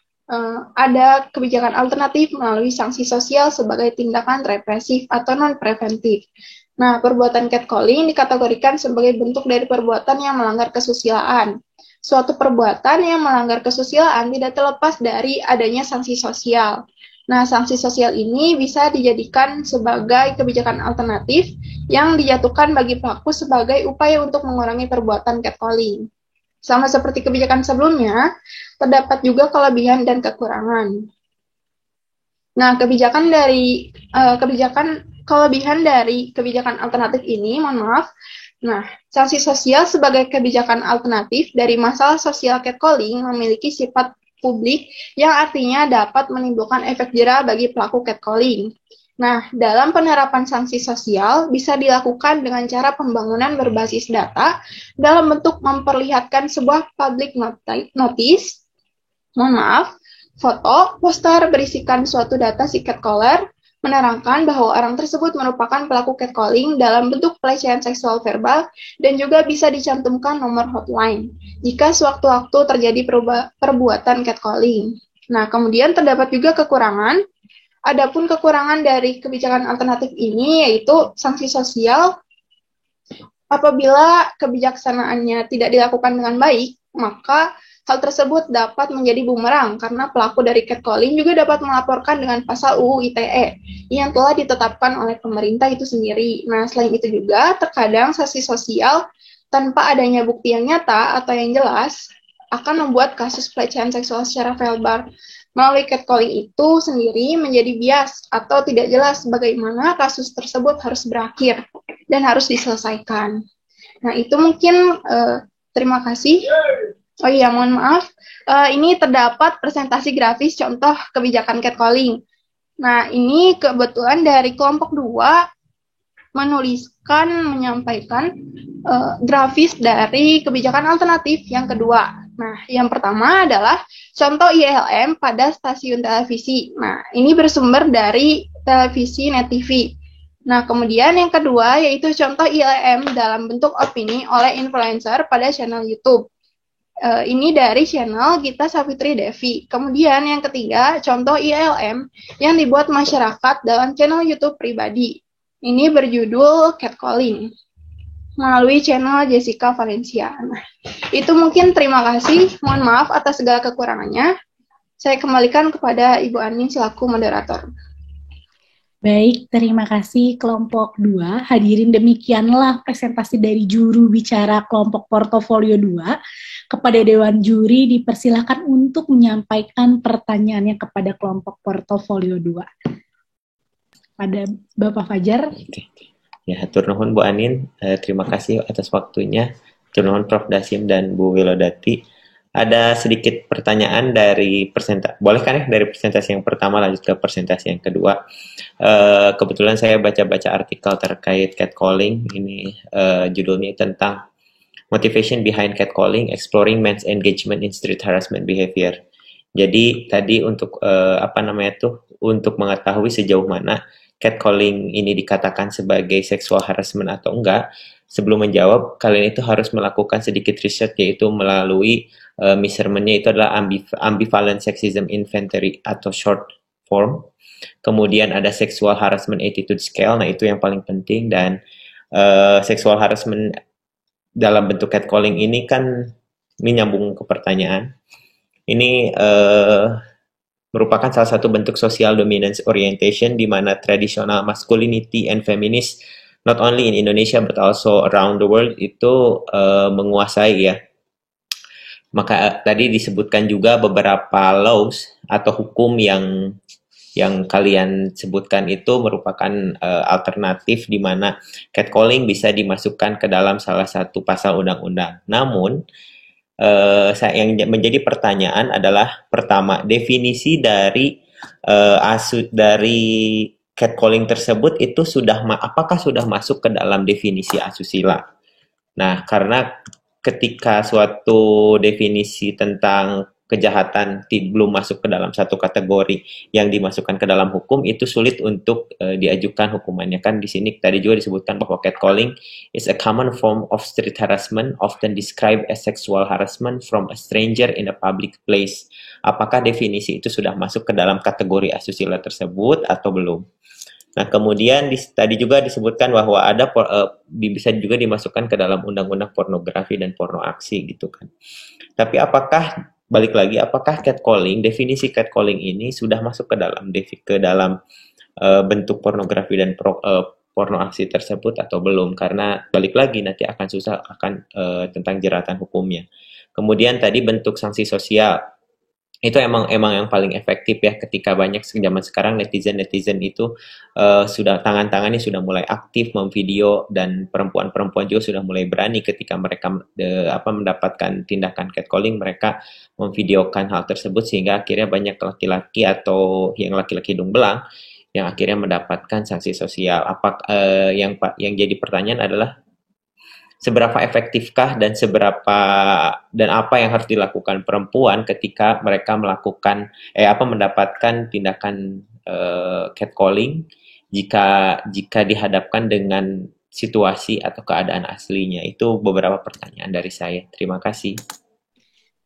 ada kebijakan alternatif melalui sanksi sosial sebagai tindakan represif atau non-preventif. Nah, perbuatan catcalling dikategorikan sebagai bentuk dari perbuatan yang melanggar kesusilaan. Suatu perbuatan yang melanggar kesusilaan tidak terlepas dari adanya sanksi sosial. Nah, sanksi sosial ini bisa dijadikan sebagai kebijakan alternatif yang dijatuhkan bagi pelaku sebagai upaya untuk mengurangi perbuatan catcalling. Sama seperti kebijakan sebelumnya, terdapat juga kelebihan dan kekurangan. Nah, kebijakan kelebihan dari kebijakan alternatif ini, mohon maaf. Nah, sanksi sosial sebagai kebijakan alternatif dari masalah sosial catcalling memiliki sifat publik yang artinya dapat menimbulkan efek jera bagi pelaku catcalling. Nah, dalam penerapan sanksi sosial bisa dilakukan dengan cara pembangunan berbasis data dalam bentuk memperlihatkan sebuah public notice, foto, poster berisikan suatu data si catcaller, menerangkan bahwa orang tersebut merupakan pelaku catcalling dalam bentuk pelecehan seksual verbal dan juga bisa dicantumkan nomor hotline jika sewaktu-waktu terjadi perbuatan catcalling. Nah, kemudian terdapat juga kekurangan. Adapun kekurangan dari kebijakan alternatif ini yaitu sanksi sosial apabila kebijaksanaannya tidak dilakukan dengan baik, maka hal tersebut dapat menjadi bumerang karena pelaku dari catcalling juga dapat melaporkan dengan pasal UU ITE yang telah ditetapkan oleh pemerintah itu sendiri. Nah, selain itu juga terkadang sanksi sosial tanpa adanya bukti yang nyata atau yang jelas akan membuat kasus pelecehan seksual secara verbal melalui catcalling itu sendiri menjadi bias atau tidak jelas bagaimana kasus tersebut harus berakhir dan harus diselesaikan. Nah, itu mungkin terima kasih. Oh iya, mohon maaf. Ini terdapat presentasi grafis contoh kebijakan catcalling. Nah, ini kebetulan dari kelompok 2 menyampaikan grafis dari kebijakan alternatif yang kedua. Nah, yang pertama adalah contoh ILM pada stasiun televisi. Nah, ini bersumber dari televisi Net TV. Nah, kemudian yang kedua yaitu contoh ILM dalam bentuk opini oleh influencer pada channel YouTube. Ini dari channel Gita Savitri Devi. Kemudian yang ketiga, contoh ILM yang dibuat masyarakat dalam channel YouTube pribadi. Ini berjudul Catcalling melalui channel Jessica Valencia. Nah, itu mungkin terima kasih. Mohon maaf atas segala kekurangannya. Saya kembalikan kepada Ibu Anin selaku moderator. Baik, terima kasih kelompok 2. Hadirin, demikianlah presentasi dari juru bicara kelompok portofolio 2. Kepada Dewan Juri dipersilakan untuk menyampaikan pertanyaannya kepada kelompok portofolio 2. Pada Bapak Fajar. Ya, hatur nuhun Bu Anin, terima kasih atas waktunya. Hatur nuhun Prof. Dasim dan Bu Wilodati. Ada sedikit pertanyaan dari presentasi. Boleh kan ya dari presentasi yang pertama lanjut ke presentasi yang kedua. Kebetulan saya baca-baca artikel terkait catcalling. Ini judulnya tentang Motivation Behind Catcalling, Exploring Men's Engagement in Street Harassment Behavior. Jadi tadi untuk untuk mengetahui sejauh mana catcalling ini dikatakan sebagai sexual harassment atau enggak, sebelum menjawab, kalian itu harus melakukan sedikit riset, yaitu melalui measurement-nya itu adalah ambivalent sexism inventory atau short form. Kemudian ada sexual harassment attitude scale, nah itu yang paling penting. Dan sexual harassment dalam bentuk catcalling ini kan, ini nyambung ke pertanyaan. Ini merupakan salah satu bentuk social dominance orientation di mana traditional masculinity and feminist not only in Indonesia but also around the world itu menguasai ya. Maka tadi disebutkan juga beberapa laws atau hukum yang kalian sebutkan itu merupakan alternatif di mana catcalling bisa dimasukkan ke dalam salah satu pasal undang-undang. Namun yang menjadi pertanyaan adalah pertama, definisi dari catcalling tersebut itu apakah sudah masuk ke dalam definisi asusila? Nah, karena ketika suatu definisi tentang kejahatan belum masuk ke dalam satu kategori yang dimasukkan ke dalam hukum, itu sulit untuk diajukan hukumannya. Kan di sini tadi juga disebutkan bahwa catcalling is a common form of street harassment often described as sexual harassment from a stranger in a public place. Apakah definisi itu sudah masuk ke dalam kategori asusila tersebut atau belum? Nah, kemudian tadi juga disebutkan bahwa ada bisa juga dimasukkan ke dalam undang-undang pornografi dan porno aksi gitu kan. Tapi apakah definisi catcalling ini sudah masuk ke dalam bentuk pornografi dan porno aksi tersebut atau belum? Karena balik lagi nanti akan susah tentang jeratan hukumnya. Kemudian tadi bentuk sanksi sosial. itu emang yang paling efektif ya, ketika banyak zaman sekarang netizen itu sudah tangannya sudah mulai aktif memvideo, dan perempuan juga sudah mulai berani ketika mereka mendapatkan tindakan catcalling, mereka memvideokan hal tersebut, sehingga akhirnya banyak laki-laki atau yang laki-laki hidung belang yang akhirnya mendapatkan sanksi sosial. Yang jadi pertanyaan adalah, seberapa efektifkah dan apa yang harus dilakukan perempuan ketika mereka mendapatkan tindakan catcalling, jika dihadapkan dengan situasi atau keadaan aslinya. Itu beberapa pertanyaan dari saya. Terima kasih.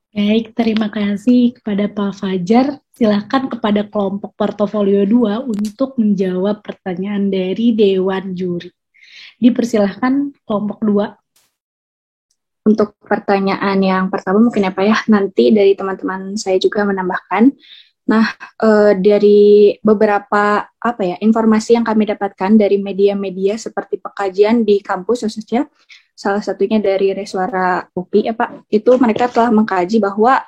Baik, terima kasih kepada Pak Fajar. Silakan kepada kelompok portofolio 2 untuk menjawab pertanyaan dari Dewan Juri. Dipersilahkan kelompok 2. Untuk pertanyaan yang pertama mungkin ya Pak ya, nanti dari teman-teman saya juga menambahkan. Nah, dari beberapa informasi yang kami dapatkan dari media-media seperti pekajian di kampus khususnya, salah satunya dari Reswara UPI ya Pak, itu mereka telah mengkaji bahwa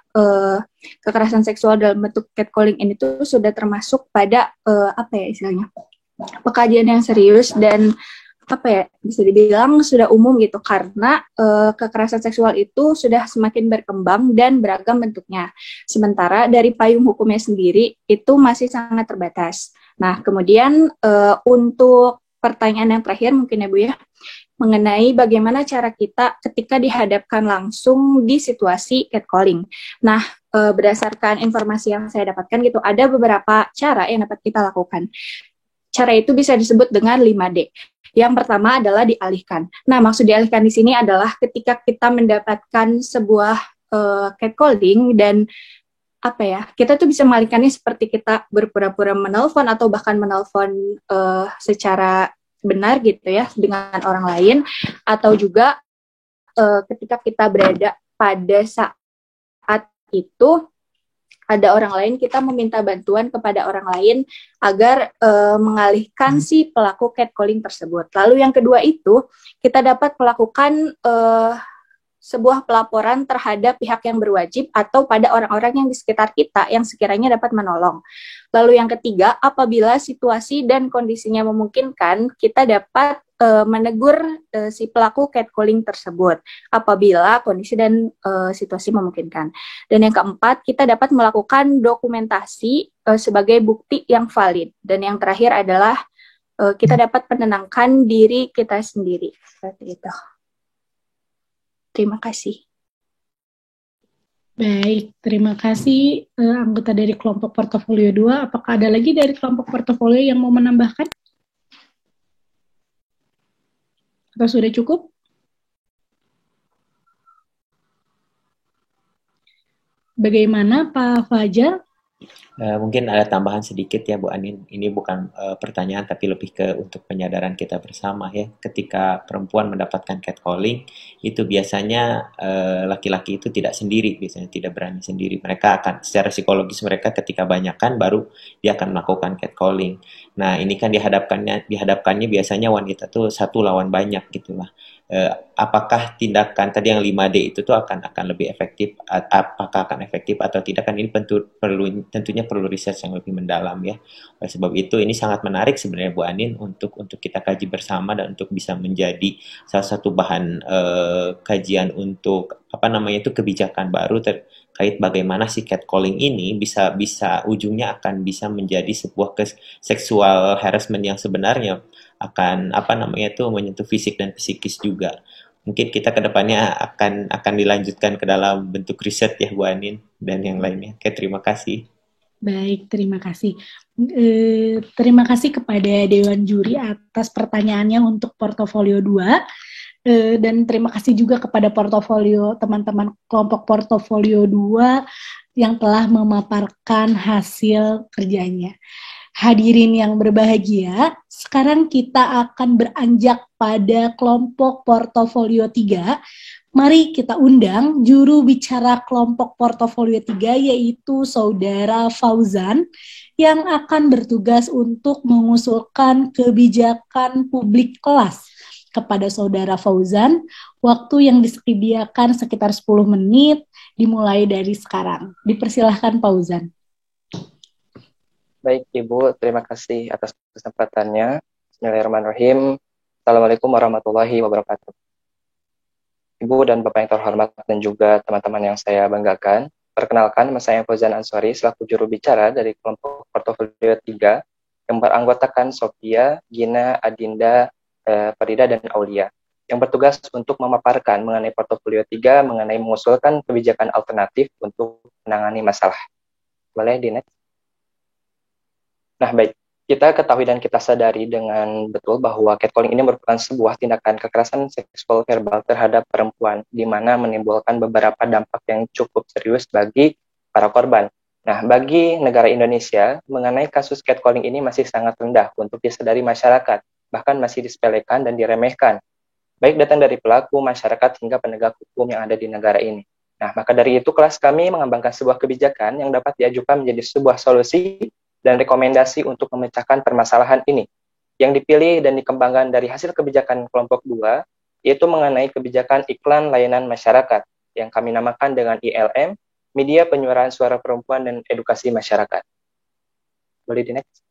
kekerasan seksual dalam bentuk catcalling ini tuh sudah termasuk pada pekajian yang serius dan bisa dibilang sudah umum gitu, karena kekerasan seksual itu sudah semakin berkembang dan beragam bentuknya. Sementara dari payung hukumnya sendiri itu masih sangat terbatas. Nah, kemudian untuk pertanyaan yang terakhir mungkin ya Bu ya, mengenai bagaimana cara kita ketika dihadapkan langsung di situasi catcalling. Nah, berdasarkan informasi yang saya dapatkan gitu, ada beberapa cara yang dapat kita lakukan. Cara itu bisa disebut dengan 5D. Yang pertama adalah dialihkan. Nah, maksud dialihkan di sini adalah ketika kita mendapatkan sebuah catcalling dan kita tuh bisa mengalihkannya seperti kita berpura-pura menelpon atau bahkan menelpon secara benar gitu ya dengan orang lain, atau juga ketika kita berada pada saat itu ada orang lain, kita meminta bantuan kepada orang lain agar mengalihkan si pelaku catcalling tersebut. Lalu yang kedua itu, kita dapat melakukan sebuah pelaporan terhadap pihak yang berwajib atau pada orang-orang yang di sekitar kita yang sekiranya dapat menolong. Lalu yang ketiga, apabila situasi dan kondisinya memungkinkan, kita dapat menegur si pelaku catcalling tersebut apabila kondisi dan situasi memungkinkan. Dan yang keempat, kita dapat melakukan dokumentasi sebagai bukti yang valid. Dan yang terakhir adalah kita dapat menenangkan diri kita sendiri. Seperti itu. Terima kasih. Baik, terima kasih anggota dari kelompok portofolio 2. Apakah ada lagi dari kelompok portofolio yang mau menambahkan? Atau sudah cukup? Bagaimana Pak Fajar? Mungkin ada tambahan sedikit ya Bu Anin. Ini bukan pertanyaan tapi lebih ke untuk penyadaran kita bersama ya. Ketika perempuan mendapatkan catcalling, itu biasanya laki-laki itu tidak sendiri, biasanya tidak berani sendiri. Mereka akan secara psikologis mereka ketika banyakan baru dia akan melakukan catcalling. Nah, ini kan dihadapkannya biasanya wanita tuh satu lawan banyak gitulah. Apakah tindakan tadi yang 5D itu tuh akan lebih efektif, apakah akan efektif atau tidak, kan ini tentunya perlu riset yang lebih mendalam ya. Oleh sebab itu ini sangat menarik sebenarnya Bu Anin untuk kita kaji bersama dan untuk bisa menjadi salah satu bahan kajian untuk kebijakan baru terkait bagaimana si catcalling ini bisa ujungnya akan bisa menjadi sebuah seksual harassment yang sebenarnya akan menyentuh fisik dan psikis juga. Mungkin kita kedepannya akan dilanjutkan ke dalam bentuk riset ya Bu Anin dan yang lainnya. Oke, terima kasih. Baik, terima kasih. Terima kasih kepada Dewan Juri atas pertanyaannya untuk portofolio 2. Dan terima kasih juga kepada portofolio teman-teman kelompok portofolio 2 yang telah memaparkan hasil kerjanya. Hadirin yang berbahagia, sekarang kita akan beranjak pada kelompok portofolio 3. Mari kita undang juru bicara kelompok portofolio 3 yaitu Saudara Fauzan yang akan bertugas untuk mengusulkan kebijakan publik kelas. Kepada Saudara Fauzan, waktu yang disediakan sekitar 10 menit, dimulai dari sekarang. Dipersilahkan Fauzan. Baik Ibu, terima kasih atas kesempatannya. Bismillahirrahmanirrahim. Assalamualaikum warahmatullahi wabarakatuh. Ibu dan Bapak yang terhormat dan juga teman-teman yang saya banggakan, perkenalkan, nama saya Fauzan Ansori selaku juru bicara dari kelompok portofolio 3 yang beranggotakan Sophia, Gina, Adinda, Farida, dan Aulia, yang bertugas untuk memaparkan mengenai portofolio 3 mengenai mengusulkan kebijakan alternatif untuk menangani masalah. Boleh di next? Nah, baik. Kita ketahui dan kita sadari dengan betul bahwa catcalling ini merupakan sebuah tindakan kekerasan seksual verbal terhadap perempuan, di mana menimbulkan beberapa dampak yang cukup serius bagi para korban. Nah, bagi negara Indonesia, mengenai kasus catcalling ini masih sangat rendah untuk disadari masyarakat, bahkan masih disepelekan dan diremehkan, baik datang dari pelaku, masyarakat, hingga penegak hukum yang ada di negara ini. Nah, maka dari itu kelas kami mengembangkan sebuah kebijakan yang dapat diajukan menjadi sebuah solusi dan rekomendasi untuk memecahkan permasalahan ini, yang dipilih dan dikembangkan dari hasil kebijakan kelompok 2, yaitu mengenai kebijakan iklan layanan masyarakat, yang kami namakan dengan ILM, Media Penyuaraan Suara Perempuan dan Edukasi Masyarakat. Boleh di next?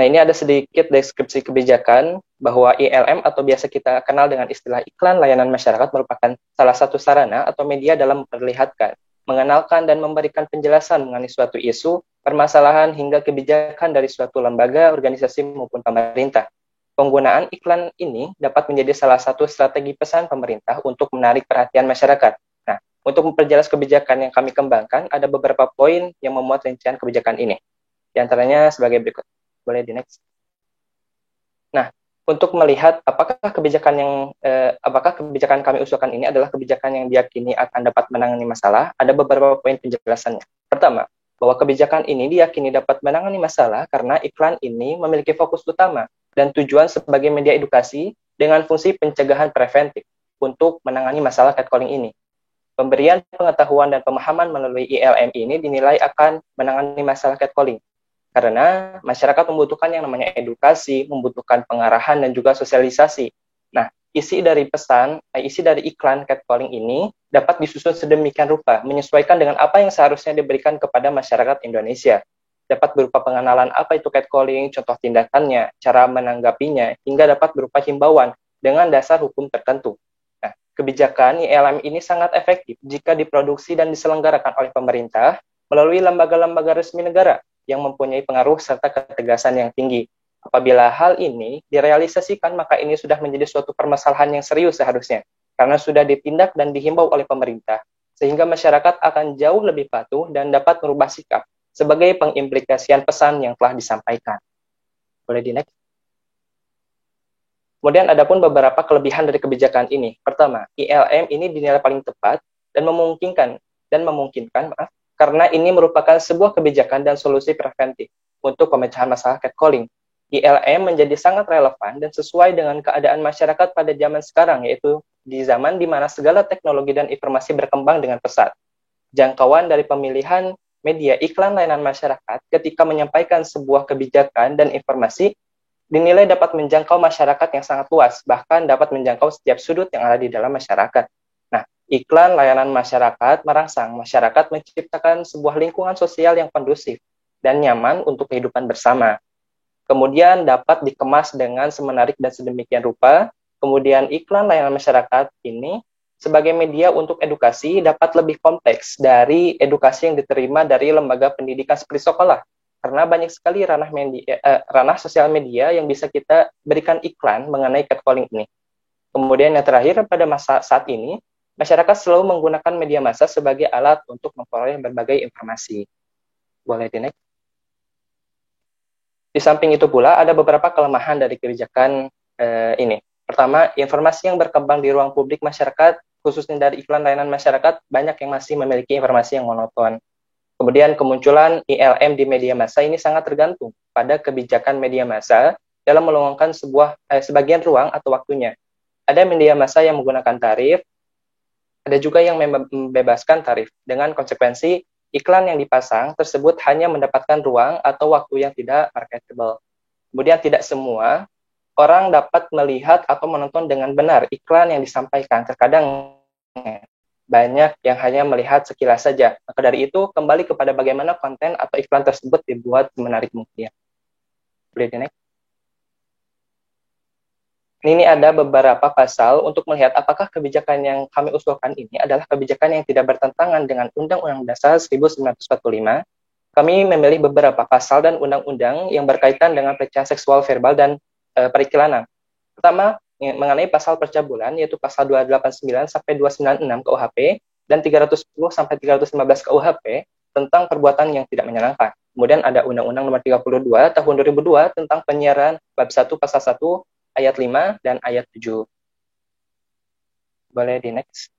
Nah, ini ada sedikit deskripsi kebijakan bahwa ILM atau biasa kita kenal dengan istilah iklan layanan masyarakat merupakan salah satu sarana atau media dalam memperlihatkan, mengenalkan dan memberikan penjelasan mengenai suatu isu, permasalahan, hingga kebijakan dari suatu lembaga, organisasi, maupun pemerintah. Penggunaan iklan ini dapat menjadi salah satu strategi pesan pemerintah untuk menarik perhatian masyarakat. Nah, untuk memperjelas kebijakan yang kami kembangkan, ada beberapa poin yang memuat rincian kebijakan ini. Di antaranya sebagai berikut. Boleh di next? Nah, untuk melihat apakah kebijakan kami usulkan ini adalah kebijakan yang diyakini akan dapat menangani masalah, ada beberapa poin penjelasannya. Pertama, bahwa kebijakan ini diyakini dapat menangani masalah karena iklan ini memiliki fokus utama dan tujuan sebagai media edukasi dengan fungsi pencegahan preventif untuk menangani masalah catcalling ini. Pemberian pengetahuan dan pemahaman melalui ILM ini dinilai akan menangani masalah catcalling, karena masyarakat membutuhkan yang namanya edukasi, membutuhkan pengarahan dan juga sosialisasi. Nah, isi dari iklan catcalling ini dapat disusun sedemikian rupa, menyesuaikan dengan apa yang seharusnya diberikan kepada masyarakat Indonesia. Dapat berupa pengenalan apa itu catcalling, contoh tindakannya, cara menanggapinya, hingga dapat berupa himbauan dengan dasar hukum tertentu. Nah, kebijakan ILM ini sangat efektif jika diproduksi dan diselenggarakan oleh pemerintah melalui lembaga-lembaga resmi negara yang mempunyai pengaruh serta ketegasan yang tinggi. Apabila hal ini direalisasikan, maka ini sudah menjadi suatu permasalahan yang serius seharusnya, karena sudah ditindak dan dihimbau oleh pemerintah, sehingga masyarakat akan jauh lebih patuh dan dapat merubah sikap sebagai pengimplikasian pesan yang telah disampaikan. Boleh di next? Kemudian ada pun beberapa kelebihan dari kebijakan ini. Pertama, ILM ini dinilai paling tepat dan memungkinkan karena ini merupakan sebuah kebijakan dan solusi preventif untuk pemecahan masalah catcalling. ILM menjadi sangat relevan dan sesuai dengan keadaan masyarakat pada zaman sekarang, yaitu di zaman di mana segala teknologi dan informasi berkembang dengan pesat. Jangkauan dari pemilihan media iklan layanan masyarakat ketika menyampaikan sebuah kebijakan dan informasi dinilai dapat menjangkau masyarakat yang sangat luas, bahkan dapat menjangkau setiap sudut yang ada di dalam masyarakat. Iklan layanan masyarakat merangsang masyarakat menciptakan sebuah lingkungan sosial yang kondusif dan nyaman untuk kehidupan bersama. Kemudian dapat dikemas dengan semenarik dan sedemikian rupa. Kemudian iklan layanan masyarakat ini sebagai media untuk edukasi dapat lebih kompleks dari edukasi yang diterima dari lembaga pendidikan seperti sekolah. Karena banyak sekali ranah sosial media yang bisa kita berikan iklan mengenai catcalling ini. Kemudian yang terakhir, pada masa saat ini, masyarakat selalu menggunakan media massa sebagai alat untuk memperoleh berbagai informasi. Boleh di next? Di samping itu pula, ada beberapa kelemahan dari kebijakan ini. Pertama, informasi yang berkembang di ruang publik masyarakat, khususnya dari iklan layanan masyarakat, banyak yang masih memiliki informasi yang monoton. Kemudian kemunculan ILM di media massa ini sangat tergantung pada kebijakan media massa dalam meluangkan sebagian ruang atau waktunya. Ada media massa yang menggunakan tarif, ada juga yang membebaskan tarif dengan konsekuensi iklan yang dipasang tersebut hanya mendapatkan ruang atau waktu yang tidak marketable. Kemudian tidak semua orang dapat melihat atau menonton dengan benar iklan yang disampaikan. Terkadang banyak yang hanya melihat sekilas saja. Maka dari itu, kembali kepada bagaimana konten atau iklan tersebut dibuat menarik mungkin. Boleh di next. Ini ada beberapa pasal untuk melihat apakah kebijakan yang kami usulkan ini adalah kebijakan yang tidak bertentangan dengan Undang-Undang Dasar 1945. Kami memilih beberapa pasal dan undang-undang yang berkaitan dengan pelecehan seksual verbal dan periklanan. Pertama, mengenai pasal percabulan, yaitu pasal 289 sampai 296 KUHP dan 310 sampai 315 KUHP tentang perbuatan yang tidak menyenangkan. Kemudian ada Undang-Undang Nomor 32 Tahun 2002 tentang penyiaran bab 1 pasal 1 ayat 5 dan ayat 7. Boleh di next.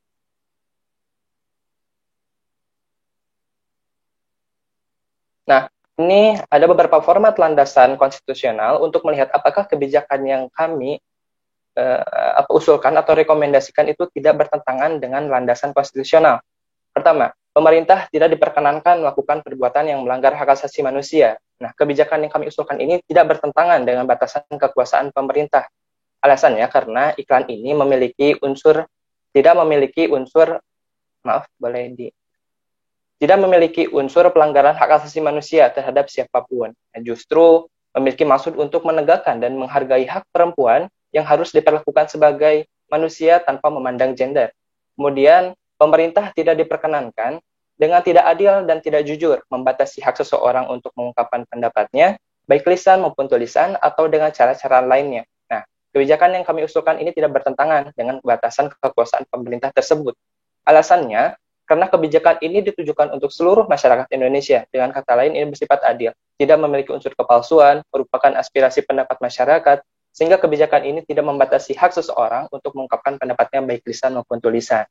Nah, ini ada beberapa format landasan konstitusional untuk melihat apakah kebijakan yang kami usulkan atau rekomendasikan itu tidak bertentangan dengan landasan konstitusional. Pertama, pemerintah tidak diperkenankan melakukan perbuatan yang melanggar hak asasi manusia. Nah, kebijakan yang kami usulkan ini tidak bertentangan dengan batasan kekuasaan pemerintah. Alasannya karena iklan ini tidak memiliki unsur pelanggaran hak asasi manusia terhadap siapapun. Nah, justru memiliki maksud untuk menegakkan dan menghargai hak perempuan yang harus diperlakukan sebagai manusia tanpa memandang gender. Kemudian, pemerintah tidak diperkenankan dengan tidak adil dan tidak jujur membatasi hak seseorang untuk mengungkapkan pendapatnya, baik lisan maupun tulisan, atau dengan cara-cara lainnya. Nah, kebijakan yang kami usulkan ini tidak bertentangan dengan batasan kekuasaan pemerintah tersebut. Alasannya, karena kebijakan ini ditujukan untuk seluruh masyarakat Indonesia. Dengan kata lain, ini bersifat adil, tidak memiliki unsur kepalsuan, merupakan aspirasi pendapat masyarakat, sehingga kebijakan ini tidak membatasi hak seseorang untuk mengungkapkan pendapatnya baik lisan maupun tulisan.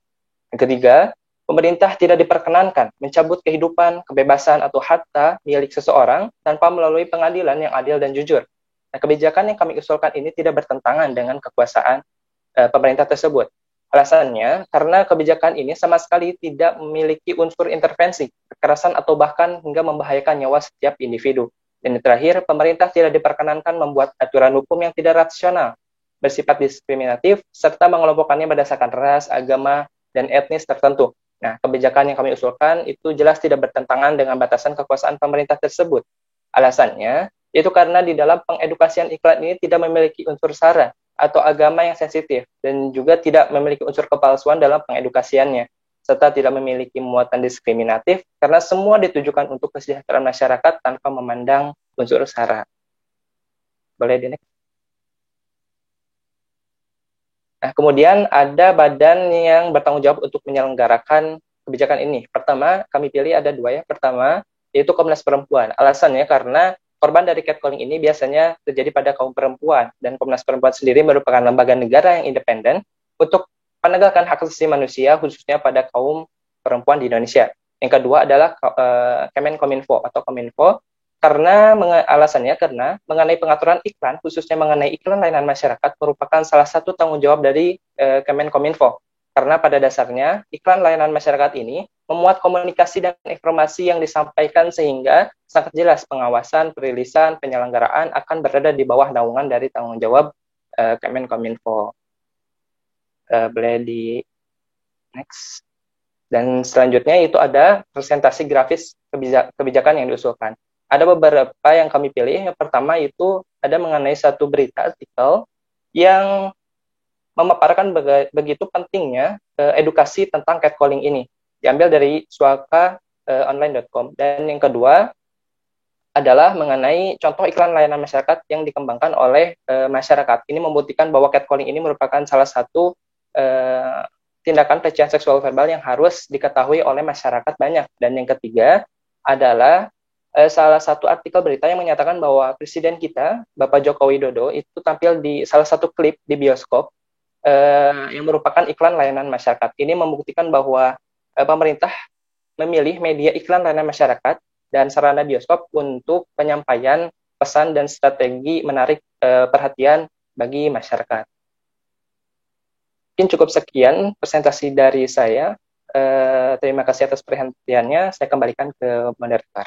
Yang ketiga, pemerintah tidak diperkenankan mencabut kehidupan, kebebasan, atau harta milik seseorang tanpa melalui pengadilan yang adil dan jujur. Nah, kebijakan yang kami usulkan ini tidak bertentangan dengan kekuasaan pemerintah tersebut. Alasannya, karena kebijakan ini sama sekali tidak memiliki unsur intervensi, kekerasan, atau bahkan hingga membahayakan nyawa setiap individu. Dan yang terakhir, pemerintah tidak diperkenankan membuat aturan hukum yang tidak rasional, bersifat diskriminatif, serta mengelompokkannya berdasarkan ras, agama, dan etnis tertentu. Nah, kebijakan yang kami usulkan itu jelas tidak bertentangan dengan batasan kekuasaan pemerintah tersebut. Alasannya, yaitu karena di dalam pengedukasian iklan ini tidak memiliki unsur sara atau agama yang sensitif, dan juga tidak memiliki unsur kepalsuan dalam pengedukasiannya, serta tidak memiliki muatan diskriminatif, karena semua ditujukan untuk kesejahteraan masyarakat tanpa memandang unsur sara. Boleh di next. Nah, kemudian ada badan yang bertanggung jawab untuk menyelenggarakan kebijakan ini. Pertama, kami pilih ada dua ya. Pertama, yaitu Komnas Perempuan. Alasannya karena korban dari catcalling ini biasanya terjadi pada kaum perempuan, dan Komnas Perempuan sendiri merupakan lembaga negara yang independen untuk penegakan hak asasi manusia khususnya pada kaum perempuan di Indonesia. Yang kedua adalah Kemenkominfo atau Kominfo, karena alasannya karena mengenai pengaturan iklan, khususnya mengenai iklan layanan masyarakat, merupakan salah satu tanggung jawab dari Kemenkominfo. Karena pada dasarnya iklan layanan masyarakat ini memuat komunikasi dan informasi yang disampaikan sehingga sangat jelas pengawasan, perilisan, penyelenggaraan akan berada di bawah naungan dari tanggung jawab Kemenkominfo. Boleh di next. Dan selanjutnya itu ada presentasi grafis kebijakan yang diusulkan. Ada beberapa yang kami pilih. Yang pertama itu ada mengenai satu berita artikel yang memaparkan begitu pentingnya edukasi tentang catcalling ini. Diambil dari suaka.online.com. Dan yang kedua adalah mengenai contoh iklan layanan masyarakat yang dikembangkan oleh masyarakat. Ini membuktikan bahwa catcalling ini merupakan salah satu tindakan pelecehan seksual verbal yang harus diketahui oleh masyarakat banyak. Dan yang ketiga adalah salah satu artikel berita yang menyatakan bahwa Presiden kita, Bapak Joko Widodo, itu tampil di salah satu klip di bioskop yang merupakan iklan layanan masyarakat. Ini membuktikan bahwa pemerintah memilih media iklan layanan masyarakat dan sarana bioskop untuk penyampaian pesan dan strategi menarik perhatian bagi masyarakat. Mungkin cukup sekian presentasi dari saya. Terima kasih atas perhatiannya. Saya kembalikan ke moderator.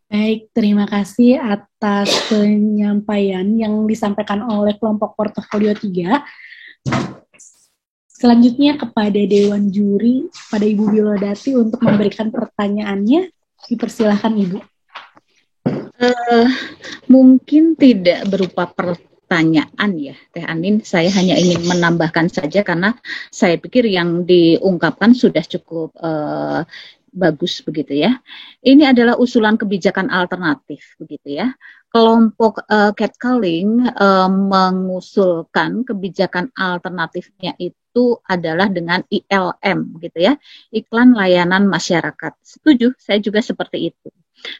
Baik, terima kasih atas penyampaian yang disampaikan oleh kelompok portofolio 3. Selanjutnya kepada Dewan Juri, pada Ibu Wilodati untuk memberikan pertanyaannya, dipersilahkan Ibu. Mungkin tidak berupa pertanyaan ya, Teh Anin. Saya hanya ingin menambahkan saja karena saya pikir yang diungkapkan sudah cukup bagus begitu ya. Ini adalah usulan kebijakan alternatif begitu ya. Kelompok catcalling mengusulkan kebijakan alternatifnya itu adalah dengan ILM gitu ya, iklan layanan masyarakat. Setuju, saya juga seperti itu.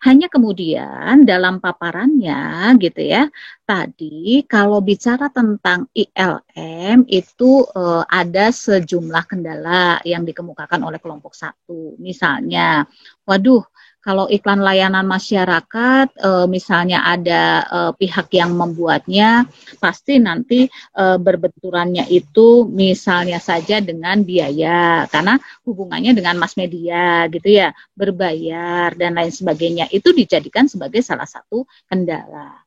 Hanya kemudian dalam paparannya gitu ya, tadi kalau bicara tentang ILM itu ada sejumlah kendala yang dikemukakan oleh kelompok satu. Misalnya, waduh, kalau iklan layanan masyarakat, misalnya ada pihak yang membuatnya, pasti nanti berbenturannya itu misalnya saja dengan biaya, karena hubungannya dengan mass media gitu ya, berbayar dan lain sebagainya, itu dijadikan sebagai salah satu kendala.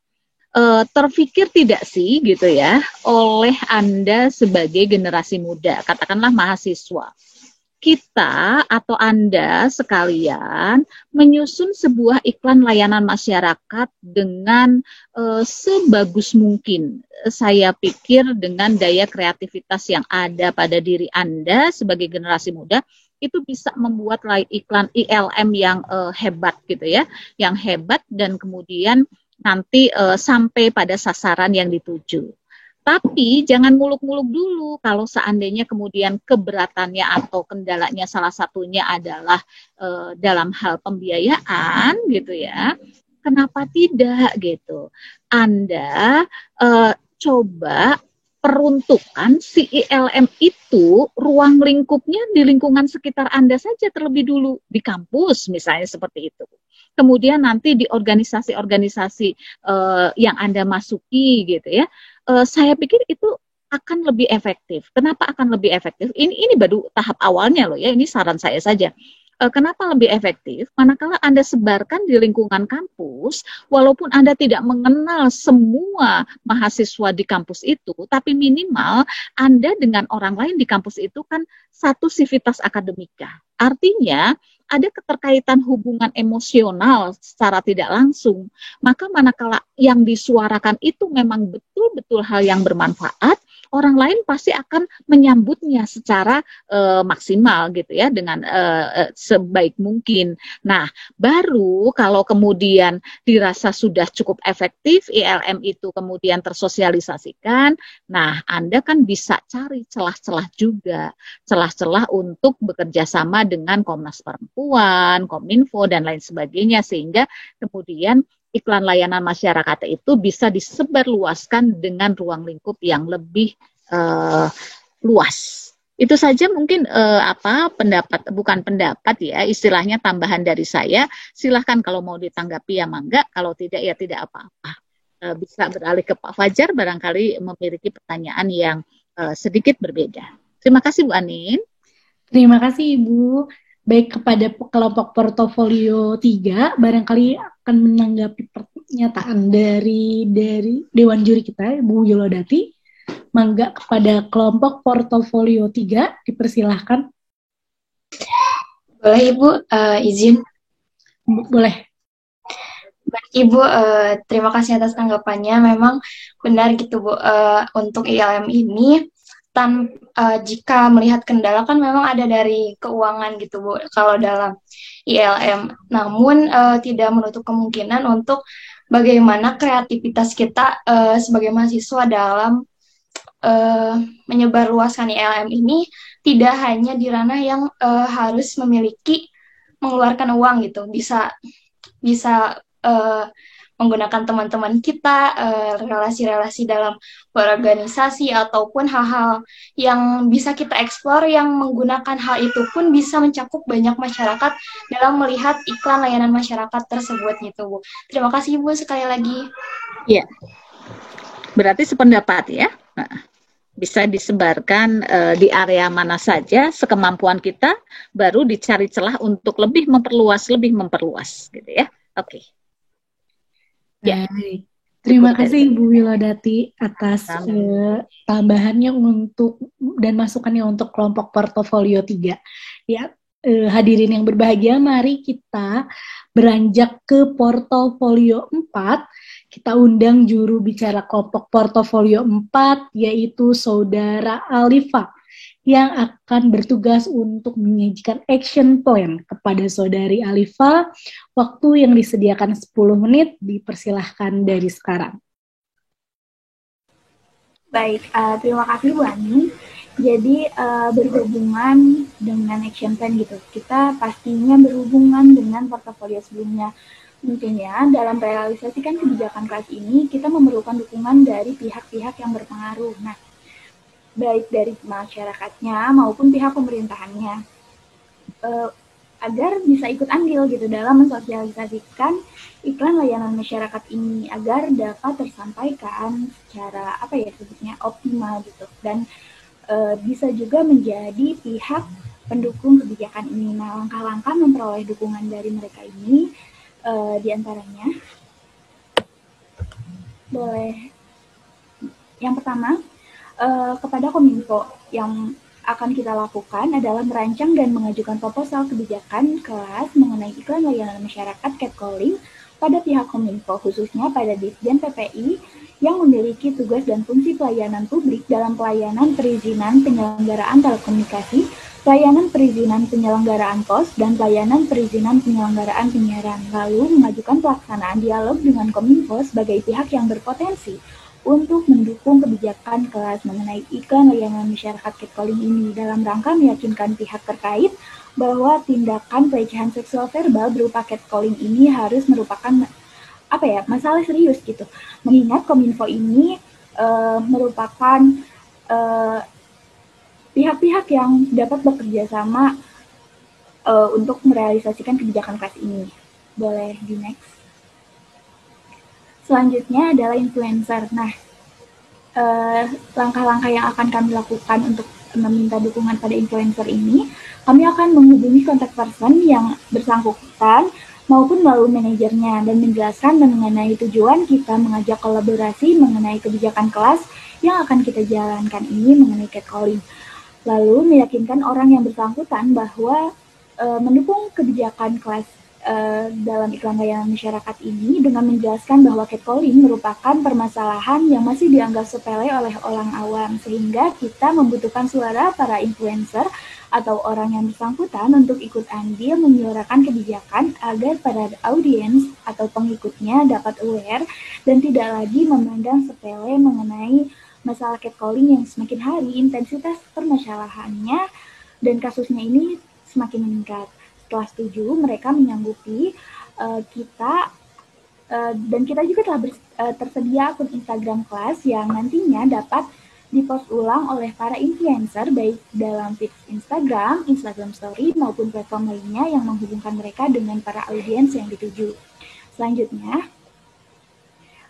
Terfikir tidak sih gitu ya, oleh Anda sebagai generasi muda, katakanlah mahasiswa, kita atau Anda sekalian menyusun sebuah iklan layanan masyarakat dengan sebagus mungkin. Saya pikir dengan daya kreativitas yang ada pada diri Anda sebagai generasi muda, itu bisa membuat iklan ILM yang hebat gitu ya, yang hebat dan kemudian nanti sampai pada sasaran yang dituju. Tapi jangan muluk-muluk dulu kalau seandainya kemudian keberatannya atau kendalanya salah satunya adalah dalam hal pembiayaan gitu ya. Kenapa tidak gitu? Anda coba peruntukan si ILM itu ruang lingkupnya di lingkungan sekitar Anda saja terlebih dulu, di kampus misalnya seperti itu. Kemudian nanti di organisasi-organisasi yang Anda masuki gitu ya. Saya pikir itu akan lebih efektif. Kenapa akan lebih efektif? Ini baru tahap awalnya loh ya, ini saran saya saja. Kenapa lebih efektif? Manakala Anda sebarkan di lingkungan kampus, walaupun Anda tidak mengenal semua mahasiswa di kampus itu, tapi minimal Anda dengan orang lain di kampus itu kan satu sivitas akademika. Artinya, ada keterkaitan hubungan emosional secara tidak langsung, maka manakala yang disuarakan itu memang betul-betul hal yang bermanfaat, orang lain pasti akan menyambutnya secara maksimal gitu ya, dengan sebaik mungkin. Nah, baru kalau kemudian dirasa sudah cukup efektif, ILM itu kemudian tersosialisasikan, nah Anda kan bisa cari celah-celah juga, celah-celah untuk bekerja sama dengan Komnas Perempuan, Kominfo, dan lain sebagainya, sehingga kemudian iklan layanan masyarakat itu bisa disebarluaskan dengan ruang lingkup yang lebih luas. Itu saja mungkin bukan pendapat ya, istilahnya tambahan dari saya. Silahkan kalau mau ditanggapi ya mangga, kalau tidak ya tidak apa-apa. Bisa beralih ke Pak Fajar, barangkali memiliki pertanyaan yang sedikit berbeda. Terima kasih Bu Anin. Terima kasih Ibu. Baik, kepada kelompok portofolio 3, barangkali akan menanggapi pernyataan dari Dewan Juri kita, Bu Wilodati. Mangga kepada kelompok portofolio 3, dipersilahkan. Boleh Ibu, izin? Boleh. Baik Ibu, terima kasih atas tanggapannya. Memang benar gitu Bu, untuk ILM ini, jika melihat kendala kan memang ada dari keuangan gitu Bu, kalau dalam ILM. Namun tidak menutup kemungkinan untuk bagaimana kreativitas kita sebagai mahasiswa dalam menyebarluaskan ILM ini, tidak hanya di ranah yang harus mengeluarkan uang gitu, bisa menggunakan teman-teman kita, relasi-relasi dalam berorganisasi, ataupun hal-hal yang bisa kita eksplor yang menggunakan hal itu pun bisa mencakup banyak masyarakat dalam melihat iklan layanan masyarakat tersebut gitu Bu. Terima kasih Bu sekali lagi. Ya, berarti sependapat ya. Bisa disebarkan di area mana saja sekemampuan kita, baru dicari celah untuk lebih memperluas gitu ya. Oke. Ya. Baik. Terima kasih Ibu Wilodati atas tambahannya untuk dan masukannya untuk kelompok portofolio 3. Ya, hadirin yang berbahagia, mari kita beranjak ke portofolio 4. Kita undang juru bicara kelompok portofolio 4, yaitu Saudara Alifa, yang akan bertugas untuk menyajikan action plan kepada Saudari Alifa. Waktu yang disediakan 10 menit, dipersilahkan dari sekarang. Baik, terima kasih Bu Ani. Jadi berhubungan dengan action plan gitu, kita pastinya berhubungan dengan portofolio sebelumnya. Intinya dalam merealisasikan kebijakan kelas ini, kita memerlukan dukungan dari pihak-pihak yang berpengaruh. Nah, baik dari masyarakatnya maupun pihak pemerintahannya, agar bisa ikut andil gitu dalam mensosialisasikan iklan layanan masyarakat ini agar dapat tersampaikan secara sebutnya optimal gitu, dan bisa juga menjadi pihak pendukung kebijakan ini. Nah, langkah-langkah memperoleh dukungan dari mereka ini diantaranya boleh yang pertama, kepada Kominfo, yang akan kita lakukan adalah merancang dan mengajukan proposal kebijakan kelas mengenai iklan layanan masyarakat catcalling pada pihak Kominfo, khususnya pada Ditjen PPI yang memiliki tugas dan fungsi pelayanan publik dalam pelayanan perizinan penyelenggaraan telekomunikasi, pelayanan perizinan penyelenggaraan pos, dan pelayanan perizinan penyelenggaraan penyiaran, lalu mengajukan pelaksanaan dialog dengan Kominfo sebagai pihak yang berpotensi untuk mendukung kebijakan kelas mengenai iklan layanan masyarakat catcalling ini dalam rangka meyakinkan pihak terkait bahwa tindakan pelecehan seksual verbal berupa catcalling ini harus merupakan masalah serius gitu. Mengingat Kominfo ini merupakan pihak-pihak yang dapat bekerja sama untuk merealisasikan kebijakan kelas ini. Boleh di next. Selanjutnya adalah influencer. Nah, langkah-langkah yang akan kami lakukan untuk meminta dukungan pada influencer ini, kami akan menghubungi kontak person yang bersangkutan maupun melalui manajernya dan menjelaskan mengenai tujuan kita mengajak kolaborasi mengenai kebijakan kelas yang akan kita jalankan ini mengenai catcalling. Lalu meyakinkan orang yang bersangkutan bahwa mendukung kebijakan kelas dalam iklan layanan masyarakat ini dengan menjelaskan bahwa catcalling merupakan permasalahan yang masih dianggap sepele oleh orang awam, sehingga kita membutuhkan suara para influencer atau orang yang bersangkutan untuk ikut andil menyuarakan kebijakan agar para audiens atau pengikutnya dapat aware dan tidak lagi memandang sepele mengenai masalah catcalling yang semakin hari intensitas permasalahannya dan kasusnya ini semakin meningkat. Setelah setuju, mereka menyanggupi kita dan kita juga telah tersedia akun Instagram kelas yang nantinya dapat dipost ulang oleh para influencer baik dalam feed Instagram, Instagram Story maupun platform lainnya yang menghubungkan mereka dengan para audiens yang dituju. Selanjutnya,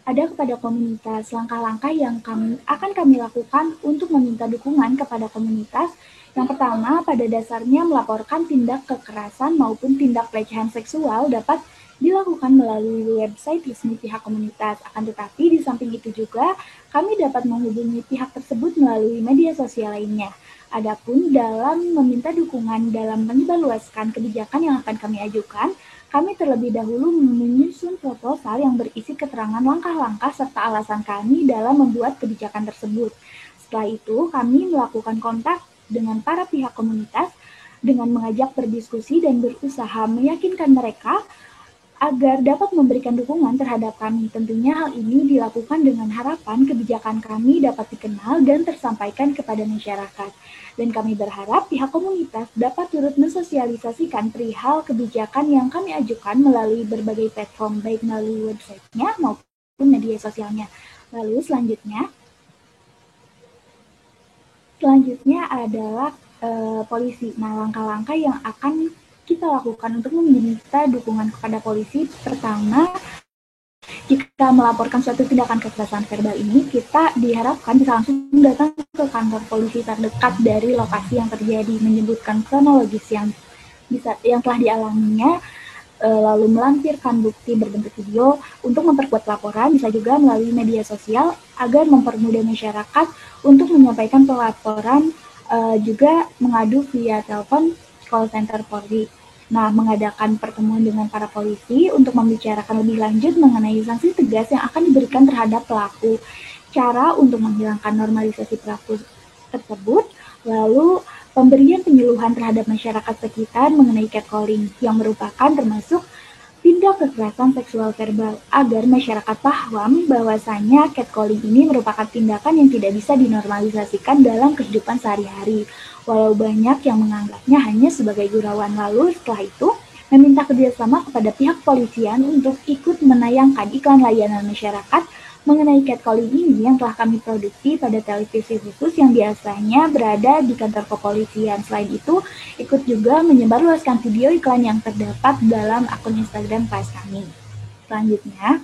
ada kepada komunitas langkah-langkah yang akan kami lakukan untuk meminta dukungan kepada komunitas. Yang pertama, pada dasarnya melaporkan tindak kekerasan maupun tindak pelecehan seksual dapat dilakukan melalui website resmi pihak komunitas. Akan tetapi, di samping itu juga, kami dapat menghubungi pihak tersebut melalui media sosial lainnya. Adapun dalam meminta dukungan dalam menyebarluaskan kebijakan yang akan kami ajukan, kami terlebih dahulu menyusun proposal yang berisi keterangan langkah-langkah serta alasan kami dalam membuat kebijakan tersebut. Setelah itu, kami melakukan kontak dengan para pihak komunitas dengan mengajak berdiskusi dan berusaha meyakinkan mereka agar dapat memberikan dukungan terhadap kami. Tentunya hal ini dilakukan dengan harapan kebijakan kami dapat dikenal dan tersampaikan kepada masyarakat. Dan kami berharap pihak komunitas dapat turut mensosialisasikan perihal kebijakan yang kami ajukan melalui berbagai platform, baik melalui websitenya maupun media sosialnya. Lalu Selanjutnya adalah polisi. Nah, langkah-langkah yang akan kita lakukan untuk meminta dukungan kepada polisi, pertama, jika melaporkan suatu tindakan kekerasan verbal ini, kita diharapkan bisa langsung datang ke kantor polisi terdekat dari lokasi yang terjadi, menyebutkan kronologis yang telah dialaminya, lalu melampirkan bukti berbentuk video untuk memperkuat laporan, bisa juga melalui media sosial agar mempermudah masyarakat untuk menyampaikan pelaporan, juga mengadu via telepon call center Polri. Nah, mengadakan pertemuan dengan para polisi untuk membicarakan lebih lanjut mengenai sanksi tegas yang akan diberikan terhadap pelaku. Cara untuk menghilangkan normalisasi pelaku tersebut, lalu pemberian penyuluhan terhadap masyarakat sekitar mengenai catcalling yang merupakan termasuk tindak kekerasan seksual verbal agar masyarakat paham bahwasanya catcalling ini merupakan tindakan yang tidak bisa dinormalisasikan dalam kehidupan sehari-hari. Walau banyak yang menganggapnya hanya sebagai gurauan, lalu setelah itu meminta kerjasama kepada pihak polisian untuk ikut menayangkan iklan layanan masyarakat mengenai catcalling ini yang telah kami produksi pada televisi khusus yang biasanya berada di kantor kepolisian. Selain itu, ikut juga menyebarluaskan video iklan yang terdapat dalam akun Instagram Pers kami. Selanjutnya,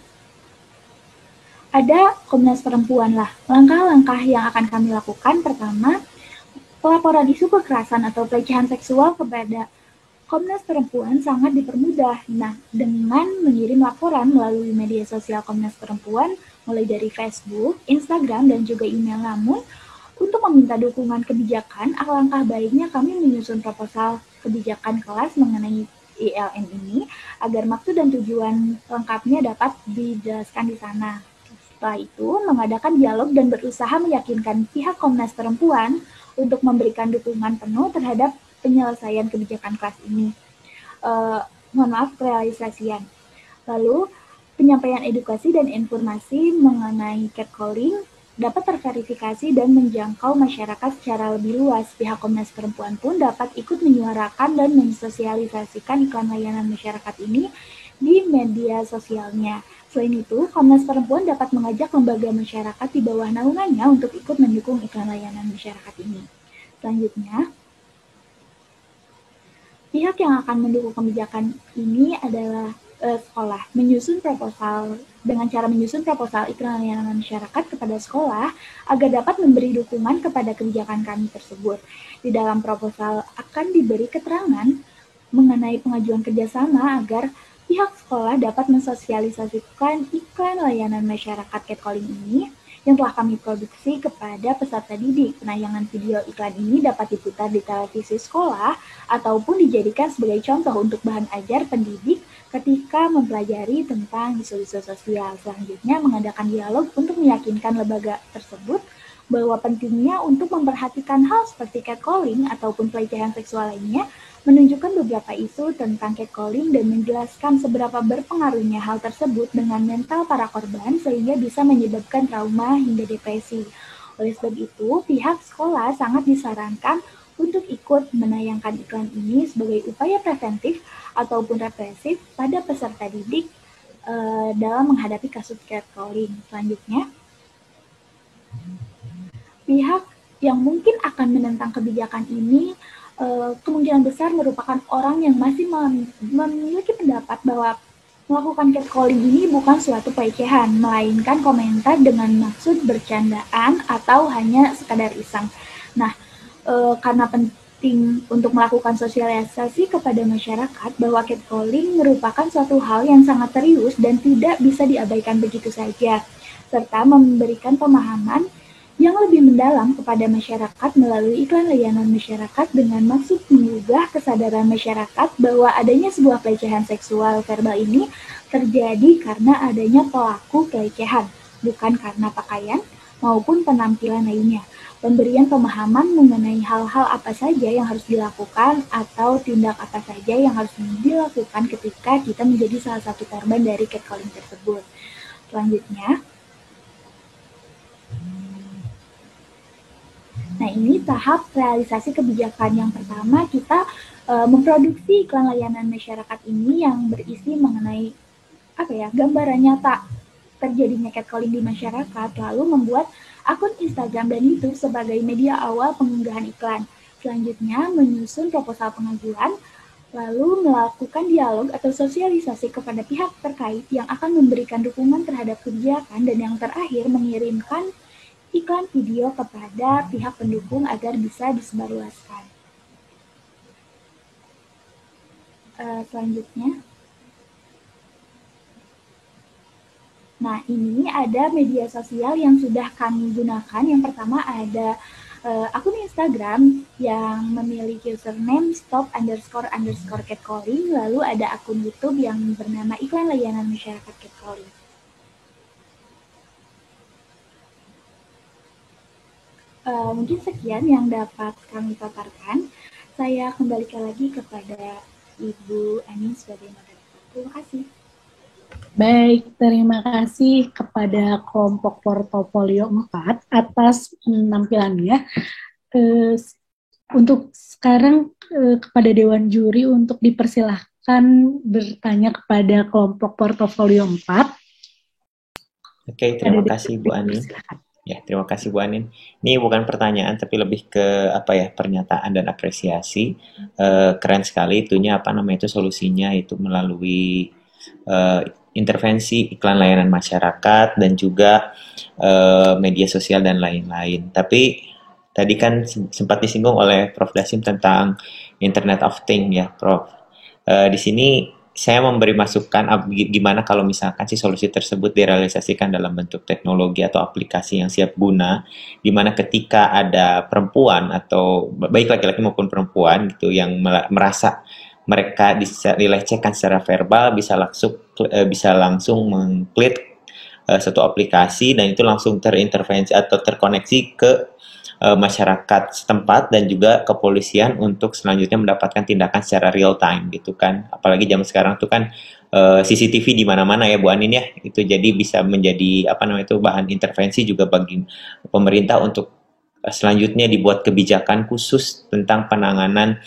ada Komnas Perempuan lah. Langkah-langkah yang akan kami lakukan, pertama, pelaporan isu kekerasan atau pelecehan seksual kepada Komnas Perempuan sangat dipermudah. Nah, dengan mengirim laporan melalui media sosial Komnas Perempuan, mulai dari Facebook, Instagram, dan juga email. Namun, untuk meminta dukungan kebijakan, alangkah baiknya kami menyusun proposal kebijakan kelas mengenai ILN ini, agar maksud dan tujuan lengkapnya dapat dijelaskan di sana. Setelah itu, mengadakan dialog dan berusaha meyakinkan pihak Komnas Perempuan untuk memberikan dukungan penuh terhadap penyelesaian kebijakan kelas ini. Realisasian. Lalu, penyampaian edukasi dan informasi mengenai catcalling dapat terverifikasi dan menjangkau masyarakat secara lebih luas. Pihak Komnas Perempuan pun dapat ikut menyuarakan dan mensosialisasikan iklan layanan masyarakat ini di media sosialnya. Selain itu, Komnas Perempuan dapat mengajak lembaga masyarakat di bawah naungannya untuk ikut mendukung iklan layanan masyarakat ini. Selanjutnya, pihak yang akan mendukung kebijakan ini adalah sekolah. Dengan cara menyusun proposal iklan layanan masyarakat kepada sekolah agar dapat memberi dukungan kepada kebijakan kami tersebut. Di dalam proposal akan diberi keterangan mengenai pengajuan kerjasama agar pihak sekolah dapat mensosialisasikan iklan layanan masyarakat catcalling ini yang telah kami produksi kepada peserta didik. Penayangan video iklan ini dapat diputar di televisi sekolah ataupun dijadikan sebagai contoh untuk bahan ajar pendidik ketika mempelajari tentang isu-isu sosial. Selanjutnya, mengadakan dialog untuk meyakinkan lembaga tersebut bahwa pentingnya untuk memperhatikan hal seperti catcalling ataupun pelecehan seksual lainnya, menunjukkan beberapa isu tentang catcalling dan menjelaskan seberapa berpengaruhnya hal tersebut dengan mental para korban sehingga bisa menyebabkan trauma hingga depresi. Oleh sebab itu, pihak sekolah sangat disarankan untuk ikut menayangkan iklan ini sebagai upaya preventif ataupun represif pada peserta didik dalam menghadapi kasus catcalling. Selanjutnya, pihak yang mungkin akan menentang kebijakan ini kemungkinan besar merupakan orang yang masih memiliki pendapat bahwa melakukan catcalling ini bukan suatu pelecehan, melainkan komentar dengan maksud bercandaan atau hanya sekadar iseng. Nah, karena penting untuk melakukan sosialisasi kepada masyarakat bahwa catcalling merupakan suatu hal yang sangat serius dan tidak bisa diabaikan begitu saja, serta memberikan pemahaman yang lebih mendalam kepada masyarakat melalui iklan layanan masyarakat dengan maksud menggugah kesadaran masyarakat bahwa adanya sebuah pelecehan seksual verbal ini terjadi karena adanya pelaku pelecehan, bukan karena pakaian maupun penampilan lainnya. Pemberian pemahaman mengenai hal-hal apa saja yang harus dilakukan atau tindak apa saja yang harus dilakukan ketika kita menjadi salah satu korban dari catcalling tersebut. Selanjutnya, nah, ini tahap realisasi kebijakan. Yang pertama, kita memproduksi iklan layanan masyarakat ini yang berisi mengenai gambaran nyata terjadinya catcalling di masyarakat, lalu membuat akun Instagram dan YouTube sebagai media awal pengunggahan iklan. Selanjutnya, menyusun proposal pengajuan, lalu melakukan dialog atau sosialisasi kepada pihak terkait yang akan memberikan dukungan terhadap kebijakan, dan yang terakhir, mengirimkan iklan video kepada pihak pendukung agar bisa disebarluaskan. Selanjutnya, Nah, ini ada media sosial yang sudah kami gunakan. Yang pertama ada akun Instagram yang memiliki username stop__catcalling. Lalu ada akun YouTube yang bernama Iklan Layanan Masyarakat Catcalling. Mungkin sekian yang dapat kami paparkan. Saya kembalikan lagi kepada Ibu Anin sebagai moderator. Terima kasih. Baik, terima kasih kepada kelompok Portofolio 4 atas penampilannya. Untuk sekarang kepada Dewan Juri untuk dipersilahkan bertanya kepada kelompok Portofolio 4. Oke, terima kasih Bu Anin. Ya, terima kasih Bu Anin. Ini bukan pertanyaan tapi lebih ke pernyataan dan apresiasi. Keren sekali itunya itu solusinya itu melalui intervensi iklan layanan masyarakat dan juga media sosial dan lain-lain. Tapi tadi kan sempat disinggung oleh Prof. Dasim tentang Internet of Things ya, Prof. Di sini saya memberi masukan gimana kalau misalkan si solusi tersebut direalisasikan dalam bentuk teknologi atau aplikasi yang siap guna, di mana ketika ada perempuan atau baik laki-laki maupun perempuan gitu yang merasa mereka dilecehkan secara verbal bisa langsung mengklik satu aplikasi dan itu langsung terintervensi atau terkoneksi ke masyarakat setempat dan juga kepolisian untuk selanjutnya mendapatkan tindakan secara real time gitu kan. Apalagi zaman sekarang tuh kan CCTV di mana-mana ya Bu Anin ya. Itu jadi bisa menjadi bahan intervensi juga bagi pemerintah untuk selanjutnya dibuat kebijakan khusus tentang penanganan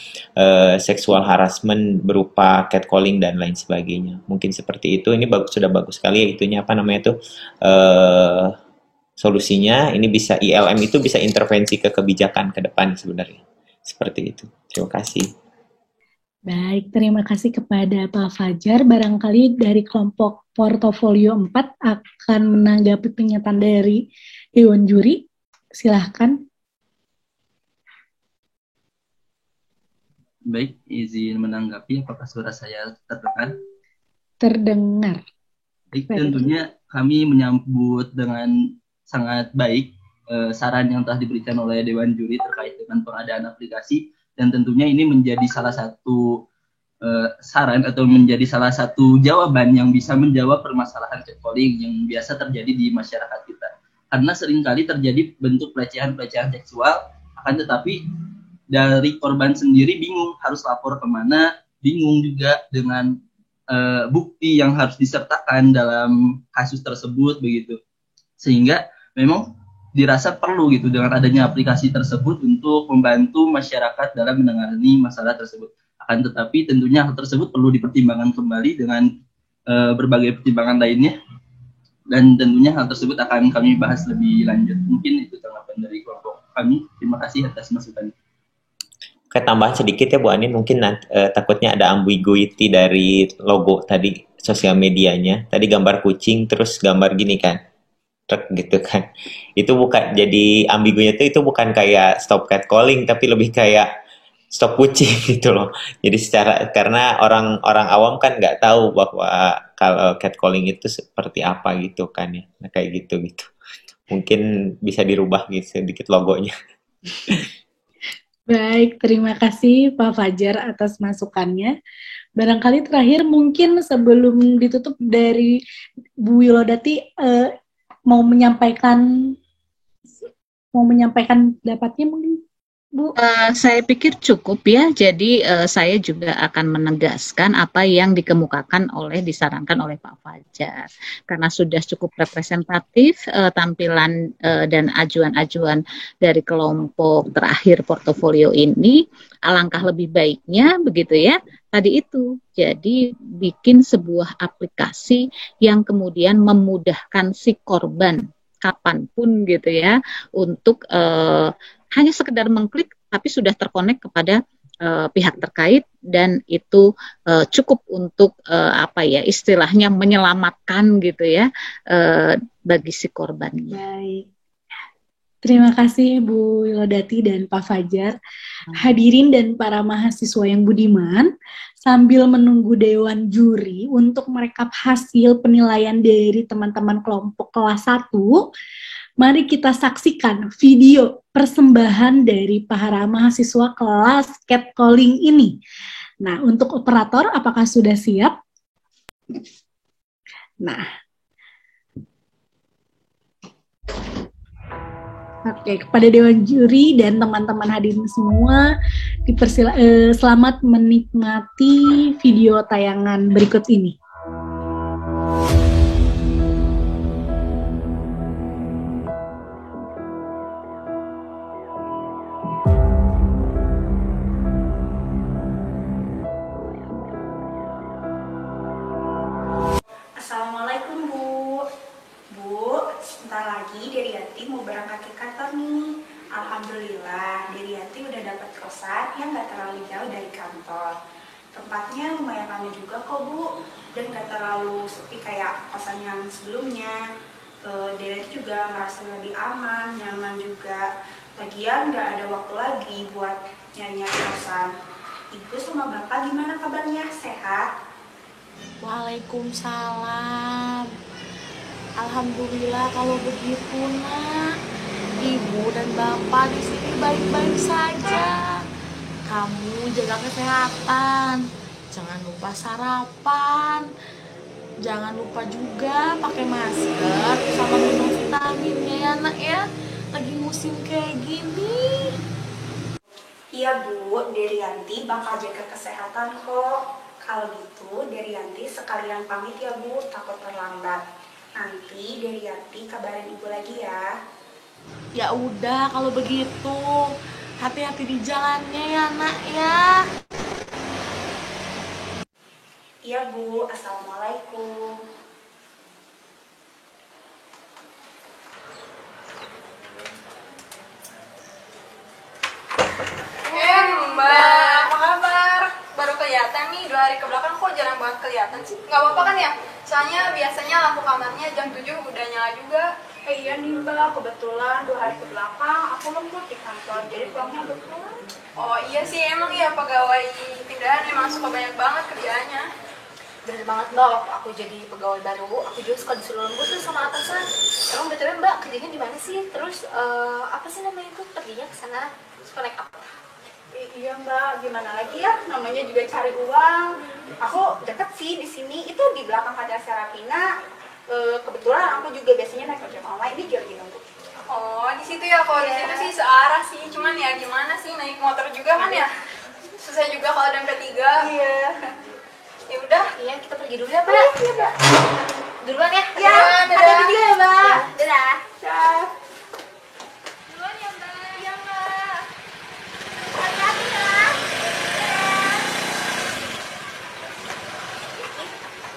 seksual harassment berupa catcalling dan lain sebagainya. Mungkin seperti itu. Ini sudah bagus sekali ya itunya solusinya. Ini bisa ILM itu bisa intervensi ke kebijakan ke depan sebenarnya. Seperti itu. Terima kasih. Baik, terima kasih kepada Pak Fajar. Barangkali dari kelompok Portofolio 4 akan menanggapi pernyataan dari Dewan Juri. Silahkan. Baik, izin menanggapi. Apakah suara saya terdengar? Terdengar. Baik, tentunya kami menyambut dengan sangat baik saran yang telah diberikan oleh Dewan Juri terkait dengan pengadaan aplikasi, dan tentunya ini menjadi salah satu saran atau menjadi salah satu jawaban yang bisa menjawab permasalahan catcalling yang biasa terjadi di masyarakat kita. Karena seringkali terjadi bentuk pelecehan seksual, akan tetapi dari korban sendiri bingung harus lapor kemana, bingung juga dengan bukti yang harus disertakan dalam kasus tersebut begitu. Sehingga memang dirasa perlu gitu dengan adanya aplikasi tersebut untuk membantu masyarakat dalam menangani masalah tersebut. Akan tetapi tentunya hal tersebut perlu dipertimbangkan kembali dengan berbagai pertimbangan lainnya, dan tentunya hal tersebut akan kami bahas lebih lanjut. Mungkin itu tanggapan dari kelompok kami. Terima kasih atas masukannya. Oke, tambahan sedikit ya Bu Anin, mungkin takutnya ada ambiguity dari logo tadi sosial medianya. Tadi gambar kucing terus gambar gini kan, gitu kan. Itu bukan, jadi ambigunya itu bukan kayak stop catcalling, tapi lebih kayak stop kucing gitu loh. Jadi karena orang awam kan nggak tahu bahwa kalau catcalling itu seperti apa gitu kan ya. Nah, kayak gitu. Mungkin bisa dirubah gitu sedikit logonya. Baik, terima kasih Pak Fajar atas masukannya. Barangkali terakhir mungkin sebelum ditutup dari Bu Wilodati mau menyampaikan pendapatnya mungkin Bu. Saya pikir cukup ya. Jadi saya juga akan menegaskan apa yang disarankan oleh Pak Fajar, karena sudah cukup representatif tampilan dan ajuan-ajuan dari kelompok terakhir portofolio ini. Alangkah lebih baiknya begitu ya. Tadi itu, jadi bikin sebuah aplikasi yang kemudian memudahkan si korban kapanpun gitu ya untuk hanya sekedar mengklik tapi sudah terkonek kepada pihak terkait, dan itu cukup untuk istilahnya menyelamatkan gitu ya bagi si korbannya. Baik. Terima kasih Bu Wilodati dan Pak Fajar. Hadirin dan para mahasiswa yang budiman, sambil menunggu Dewan Juri untuk merekap hasil penilaian dari teman-teman kelompok kelas 1, mari kita saksikan video persembahan dari para mahasiswa kelas catcalling ini. Nah, untuk operator, apakah sudah siap? Nah, oke, kepada Dewan Juri dan teman-teman hadirin semua, selamat menikmati video tayangan berikut ini. Assalamualaikum Bu. Bu, sebentar lagi Derianti mau berangkat ke kantor nih. Alhamdulillah, Derianti udah dapat kosan yang gak terlalu jauh dari kantor. Tempatnya lumayan ramai juga kok Bu, dan gak terlalu sepi kayak kosan yang sebelumnya. Derianti juga merasa lebih aman, nyaman juga. Lagian gak ada waktu lagi buat nyari-nyari kosan. Ibu sama Bapak gimana kabarnya? Sehat? Waalaikumsalam. Alhamdulillah kalau begitu nak. Ibu dan bapak di sini baik-baik saja. Kamu jaga kesehatan. Jangan lupa sarapan. Jangan lupa juga pakai masker sama minum vitaminnya ya nak ya. Lagi musim kayak gini. Iya Bu, Derianti bakal jaga kesehatan kok. Kalau gitu, Derianti sekalian pamit ya Bu, takut terlambat. Nanti Derianti kabarin Ibu lagi ya. Ya udah kalau begitu. Hati-hati di jalannya ya nak ya. Iya Bu, Assalamualaikum. Mbak, apa kabar? Baru kelihatan nih 2 hari kebelakang kok jarang banget kelihatan sih. Nggak apa-apa kan ya? Soalnya biasanya lampu kamarnya jam 7 udah nyala juga. Iya nih Mbak, kebetulan 2 hari kebelakang aku lembur di kantor, jadi pulangnya berkurang. Oh iya sih, emang ya pegawai pindahan emang suka banyak banget kerjaannya. Bener banget Mbak, waktu aku jadi pegawai baru, aku juga suka disuruh lembur tuh sama atasan. Emang betulnya Mbak, kerjanya di mana sih? Terus apa sih namanya itu perginya ke sana? Suka naik apa? Iya Mbak, gimana lagi ya? Namanya juga cari uang. Aku deket sih di sini, itu di belakang Pacar Serapina. Kebetulan aku juga biasanya naik ojek online, ini lagi nunggu. Oh, di situ ya, kalau di situ sih searah sih. Cuman ya gimana sih, naik motor juga kan ya? Susah juga kalau ada MP3. Iya. Ya udah. Iya, kita pergi dulu ya Mbak. Iya Mbak. Duluan ya. Iya, hati-hati juga ya Mbak. Dadah. Dadah. Duluan ya Mbak. Iya Mbak. Hati-hati ya.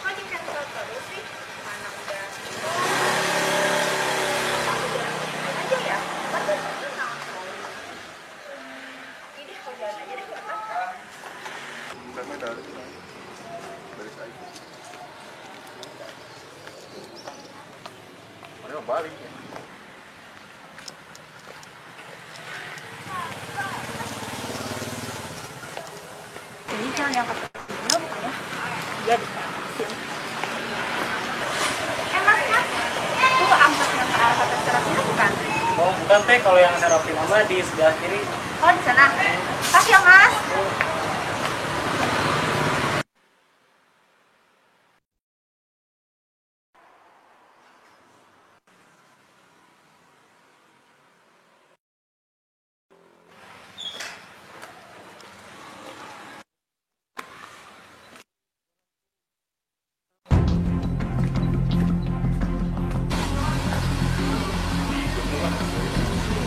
Kok di kantor terus sih? Mana udah aja ya? Bagus. Ini kok jalan aja deh, nggak apa-apa. Bukan dari saya. Mana balik ya? Ini jangan yang kata bener bukan ya? Iya di sini. Mas, itu angkot yang ke arah Pacar Serapina bukan? Oh bukan teh, kalau yang Serapina mah di sebelah kiri. Oh di sana. Makasih ya Mas.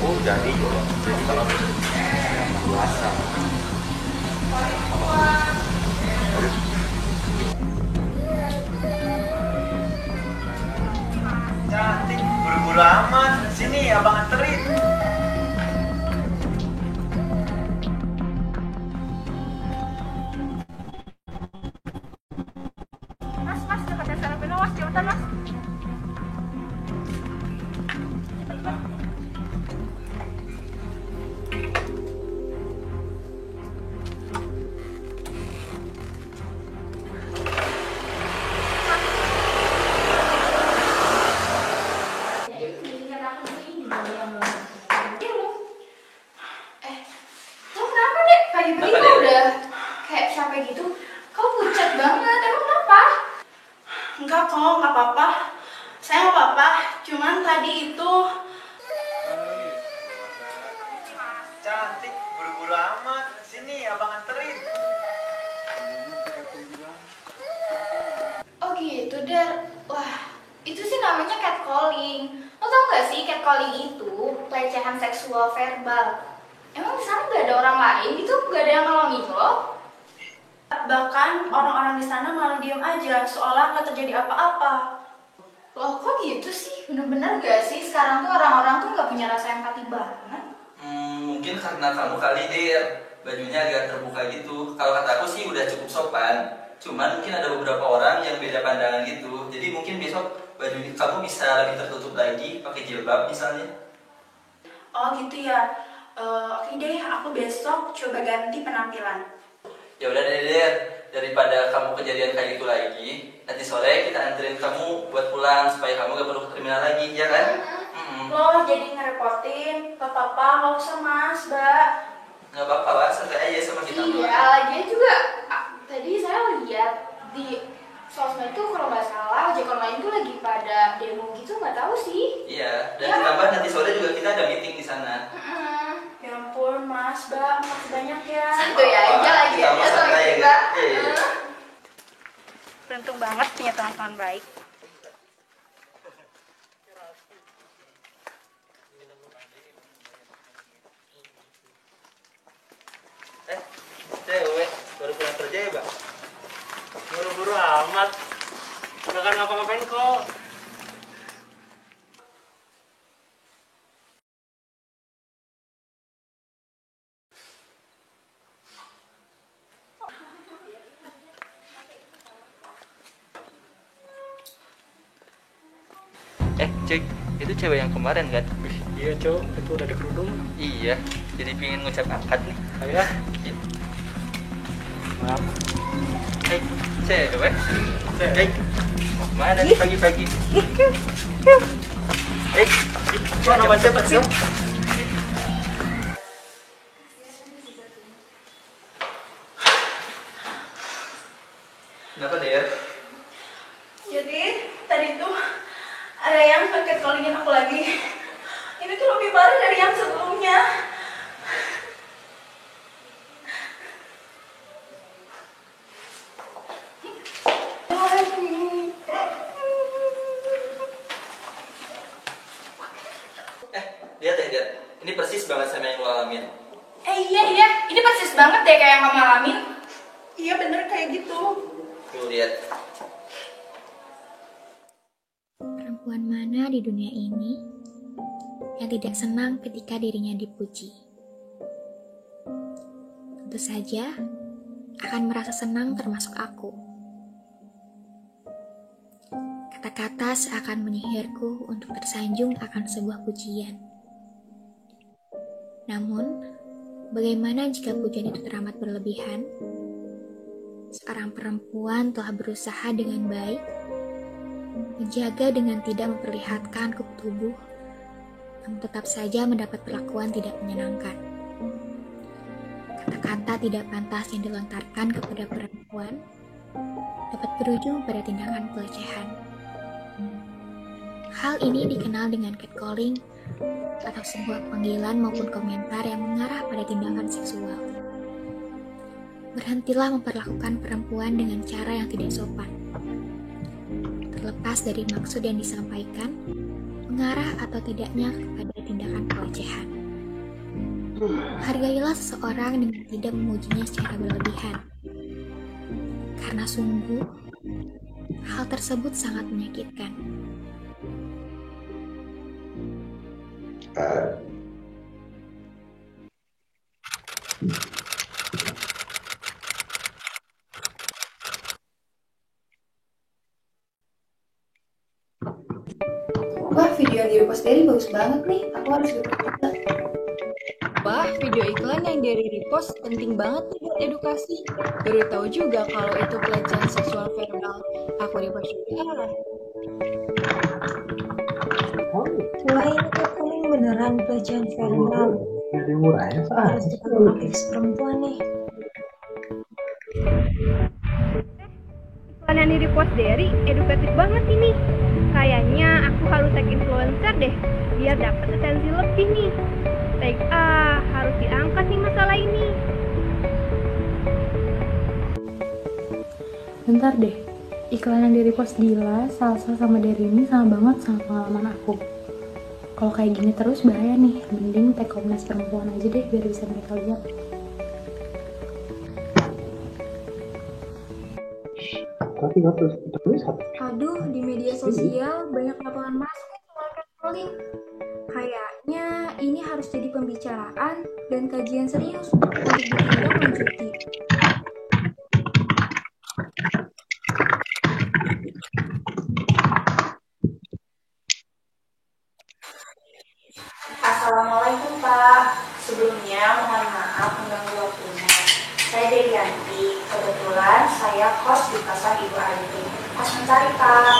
Oh jadi kalau biasa. Cantik, buru-buru amat. Sini abang anterin. Mas, udah Pacar Serapina Mas, cepetan Mas. tadi itu. Cantik, buru-buru amat. Sini, abang anterin. Oh gitu, Dar. Wah, itu sih namanya catcalling. Lo tau gak sih catcalling itu pelecehan seksual verbal. Emang di sana gak ada orang lain gitu? Gak ada yang nolongin lo? Bahkan orang-orang di sana malah diam aja, seolah nggak terjadi apa-apa. Loh kok gitu sih? Bener-bener gak sih sekarang tuh orang-orang tuh gak punya rasa empati banget? Mungkin karena kamu kali Dir, bajunya agak terbuka gitu. Kalau kata aku sih udah cukup sopan. Cuman mungkin ada beberapa orang yang beda pandangan gitu. Jadi mungkin besok baju kamu bisa lebih tertutup lagi, pakai jilbab misalnya. Oh gitu ya. Oke deh, aku besok coba ganti penampilan. Ya udah deh Der, daripada kamu kejadian kayak gitu lagi, nanti sore kita anterin kamu buat pulang supaya kamu gak perlu ke terminal lagi, ya kan? Lo jadi ngerepotin, gak apa-apa, gak usah mas, Mbak. Gak apa-apa lah, santai aja sama kita. Iya, lagian juga tadi saya lihat di sosmed tuh kalau nggak salah ojek online tuh lagi pada demo gitu, nggak tahu sih. Iya, dan ditambah nanti sore juga kita ada meeting di sana. Ya ampun mas, Mbak, makasih banyak ya. Santuy aja lagi ya sama kita. Beruntung banget punya teman-teman baik. Cewek, baru pulang kerja ya, Bang? Buru-buru amat. Gak akan ngapa-ngapain kok. Cek, itu cewek yang kemarin kan? Iya, Cok. Itu udah di kerudung. Iya, jadi pingin ngucap akad nih. Ayo. Maaf. Hei, cewek. Hei, mana nih pagi-pagi? Hei, mana nama siapa sih? Kenapa deh ya? Jadi tadi tuh ada yang catcallingin aku lagi. Ini tuh lebih parah dari yang sebelumnya. Lihat deh, lihat. Ini persis banget sama yang lo alamin. Iya, ini persis banget deh kayak yang kamu alamin. Iya bener kayak gitu. Tuh lihat. Perempuan mana di dunia ini yang tidak senang ketika dirinya dipuji? Tentu saja akan merasa senang termasuk aku. Kata-kata seakan menyihirku untuk tersanjung akan sebuah pujian. Namun, bagaimana jika pujian itu teramat berlebihan? Seorang perempuan telah berusaha dengan baik, menjaga dengan tidak memperlihatkan kuk tubuh, namun tetap saja mendapat perlakuan tidak menyenangkan. Kata-kata tidak pantas yang dilontarkan kepada perempuan dapat berujung pada tindakan pelecehan. Hal ini dikenal dengan catcalling atau sebuah panggilan maupun komentar yang mengarah pada tindakan seksual. Berhentilah memperlakukan perempuan dengan cara yang tidak sopan. Terlepas dari maksud yang disampaikan, mengarah atau tidaknya kepada tindakan pelecehan. Hargailah seseorang dengan tidak memujinya secara berlebihan. Karena sungguh, hal tersebut sangat menyakitkan. Wah, video yang di-repost Derry bagus banget nih. Aku harus repost juga. Wah, video iklan yang dari repost penting banget nih buat edukasi. Baru tahu juga kalau itu pelecehan seksual verbal. Aku repost juga. Wah, ini catcalling beneran pelecehan verbal. Jadi murah ya, Harus kita konteks perempuan nih. Iklan yang di-repost Derry edukatif banget ini. Kayaknya aku harus tag influencer deh, biar dapat atensi lebih nih. Tag A, harus diangkat nih masalah ini. Bentar deh, iklan yang di repost Dila, Salsa sama Derini sama banget sama pengalaman aku. Kalau kayak gini terus bahaya nih, mending tag Komnas Perempuan aja deh biar bisa mereka lihat. Tapi nggak terus Aduh, di media sosial banyak laporan masuk soal catcalling. Kayaknya ini harus jadi pembicaraan dan kajian serius untuk ditindaklanjuti. Assalamualaikum Pak. Sebelumnya mohon maaf mengganggu waktunya. Saya Derianti. Kebetulan saya kos di kosan Ibu Anti. Kos mencari Pak.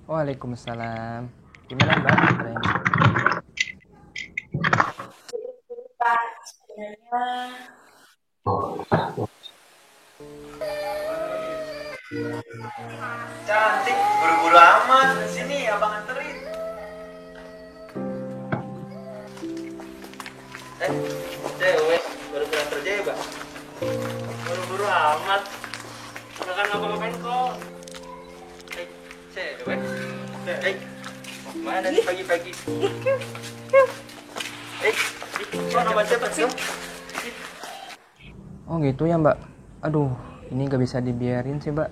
Waalaikumsalam. Gimana Mbak? Pak, sebenarnya Cantik, buru-buru amat. Sini abang anterin. Cewek, baru pulang kerja ya, Bang? Buru-buru amat. Nggak akan ngapa-ngapain kok. Cewek. Mau kemana nih pagi-pagi? Mana baca sih? Oh gitu ya Mbak. Aduh, ini gak bisa dibiarin sih Mbak.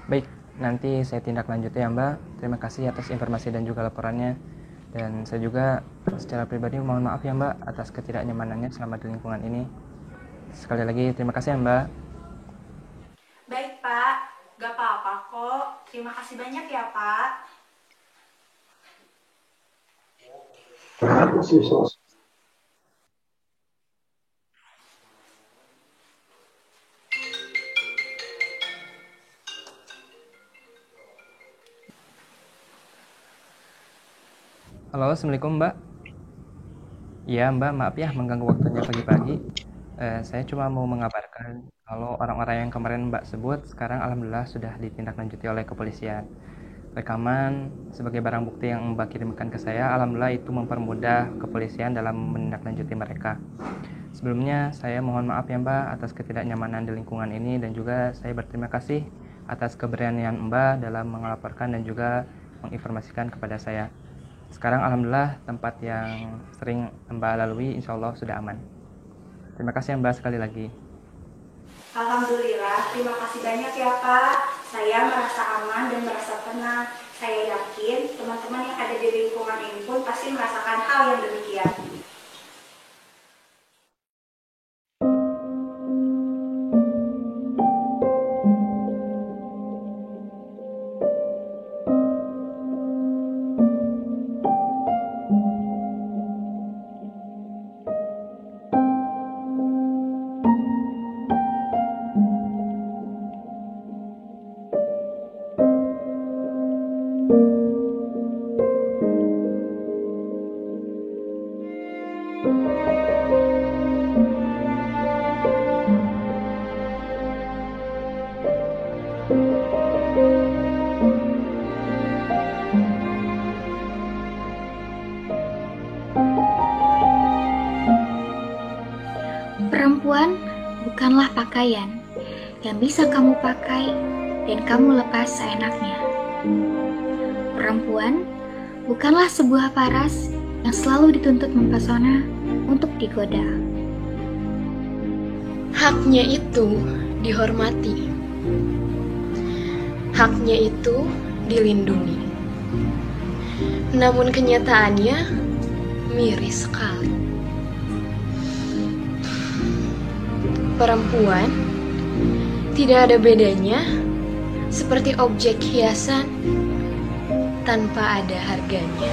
Baik, nanti saya tindak lanjut ya Mbak. Terima kasih atas informasi dan juga laporannya. Dan saya juga secara pribadi mohon maaf ya Mbak atas ketidaknyamanannya selama di lingkungan ini. Sekali lagi terima kasih ya Mbak. Baik Pak, gak apa-apa kok. Terima kasih banyak ya Pak. Halo, Assalamualaikum Mbak. Iya Mbak, maaf ya mengganggu waktunya pagi-pagi. Saya cuma mau mengabarkan kalau orang-orang yang kemarin Mbak sebut sekarang alhamdulillah sudah ditindaklanjuti oleh kepolisian. Rekaman sebagai barang bukti yang Mbak kirimkan ke saya, alhamdulillah itu mempermudah kepolisian dalam menindaklanjuti mereka. Sebelumnya saya mohon maaf ya Mbak atas ketidaknyamanan di lingkungan ini dan juga saya berterima kasih atas keberanian Mbak dalam melaporkan dan juga menginformasikan kepada saya. Sekarang alhamdulillah tempat yang sering Mbak lalui insya Allah sudah aman. Terima kasih Mbak sekali lagi. Alhamdulillah, terima kasih banyak ya Pak. Saya merasa aman dan merasa tenang. Saya yakin teman-teman yang ada di lingkungan ini pun pasti merasakan hal yang demikian. Perempuan bukanlah pakaian yang bisa kamu pakai dan kamu lepas seenaknya. Perempuan bukanlah sebuah paras yang selalu dituntut mempesona untuk digoda. Haknya itu dihormati. Haknya itu dilindungi. Namun kenyataannya miris sekali. Perempuan tidak ada bedanya seperti objek hiasan tanpa ada harganya.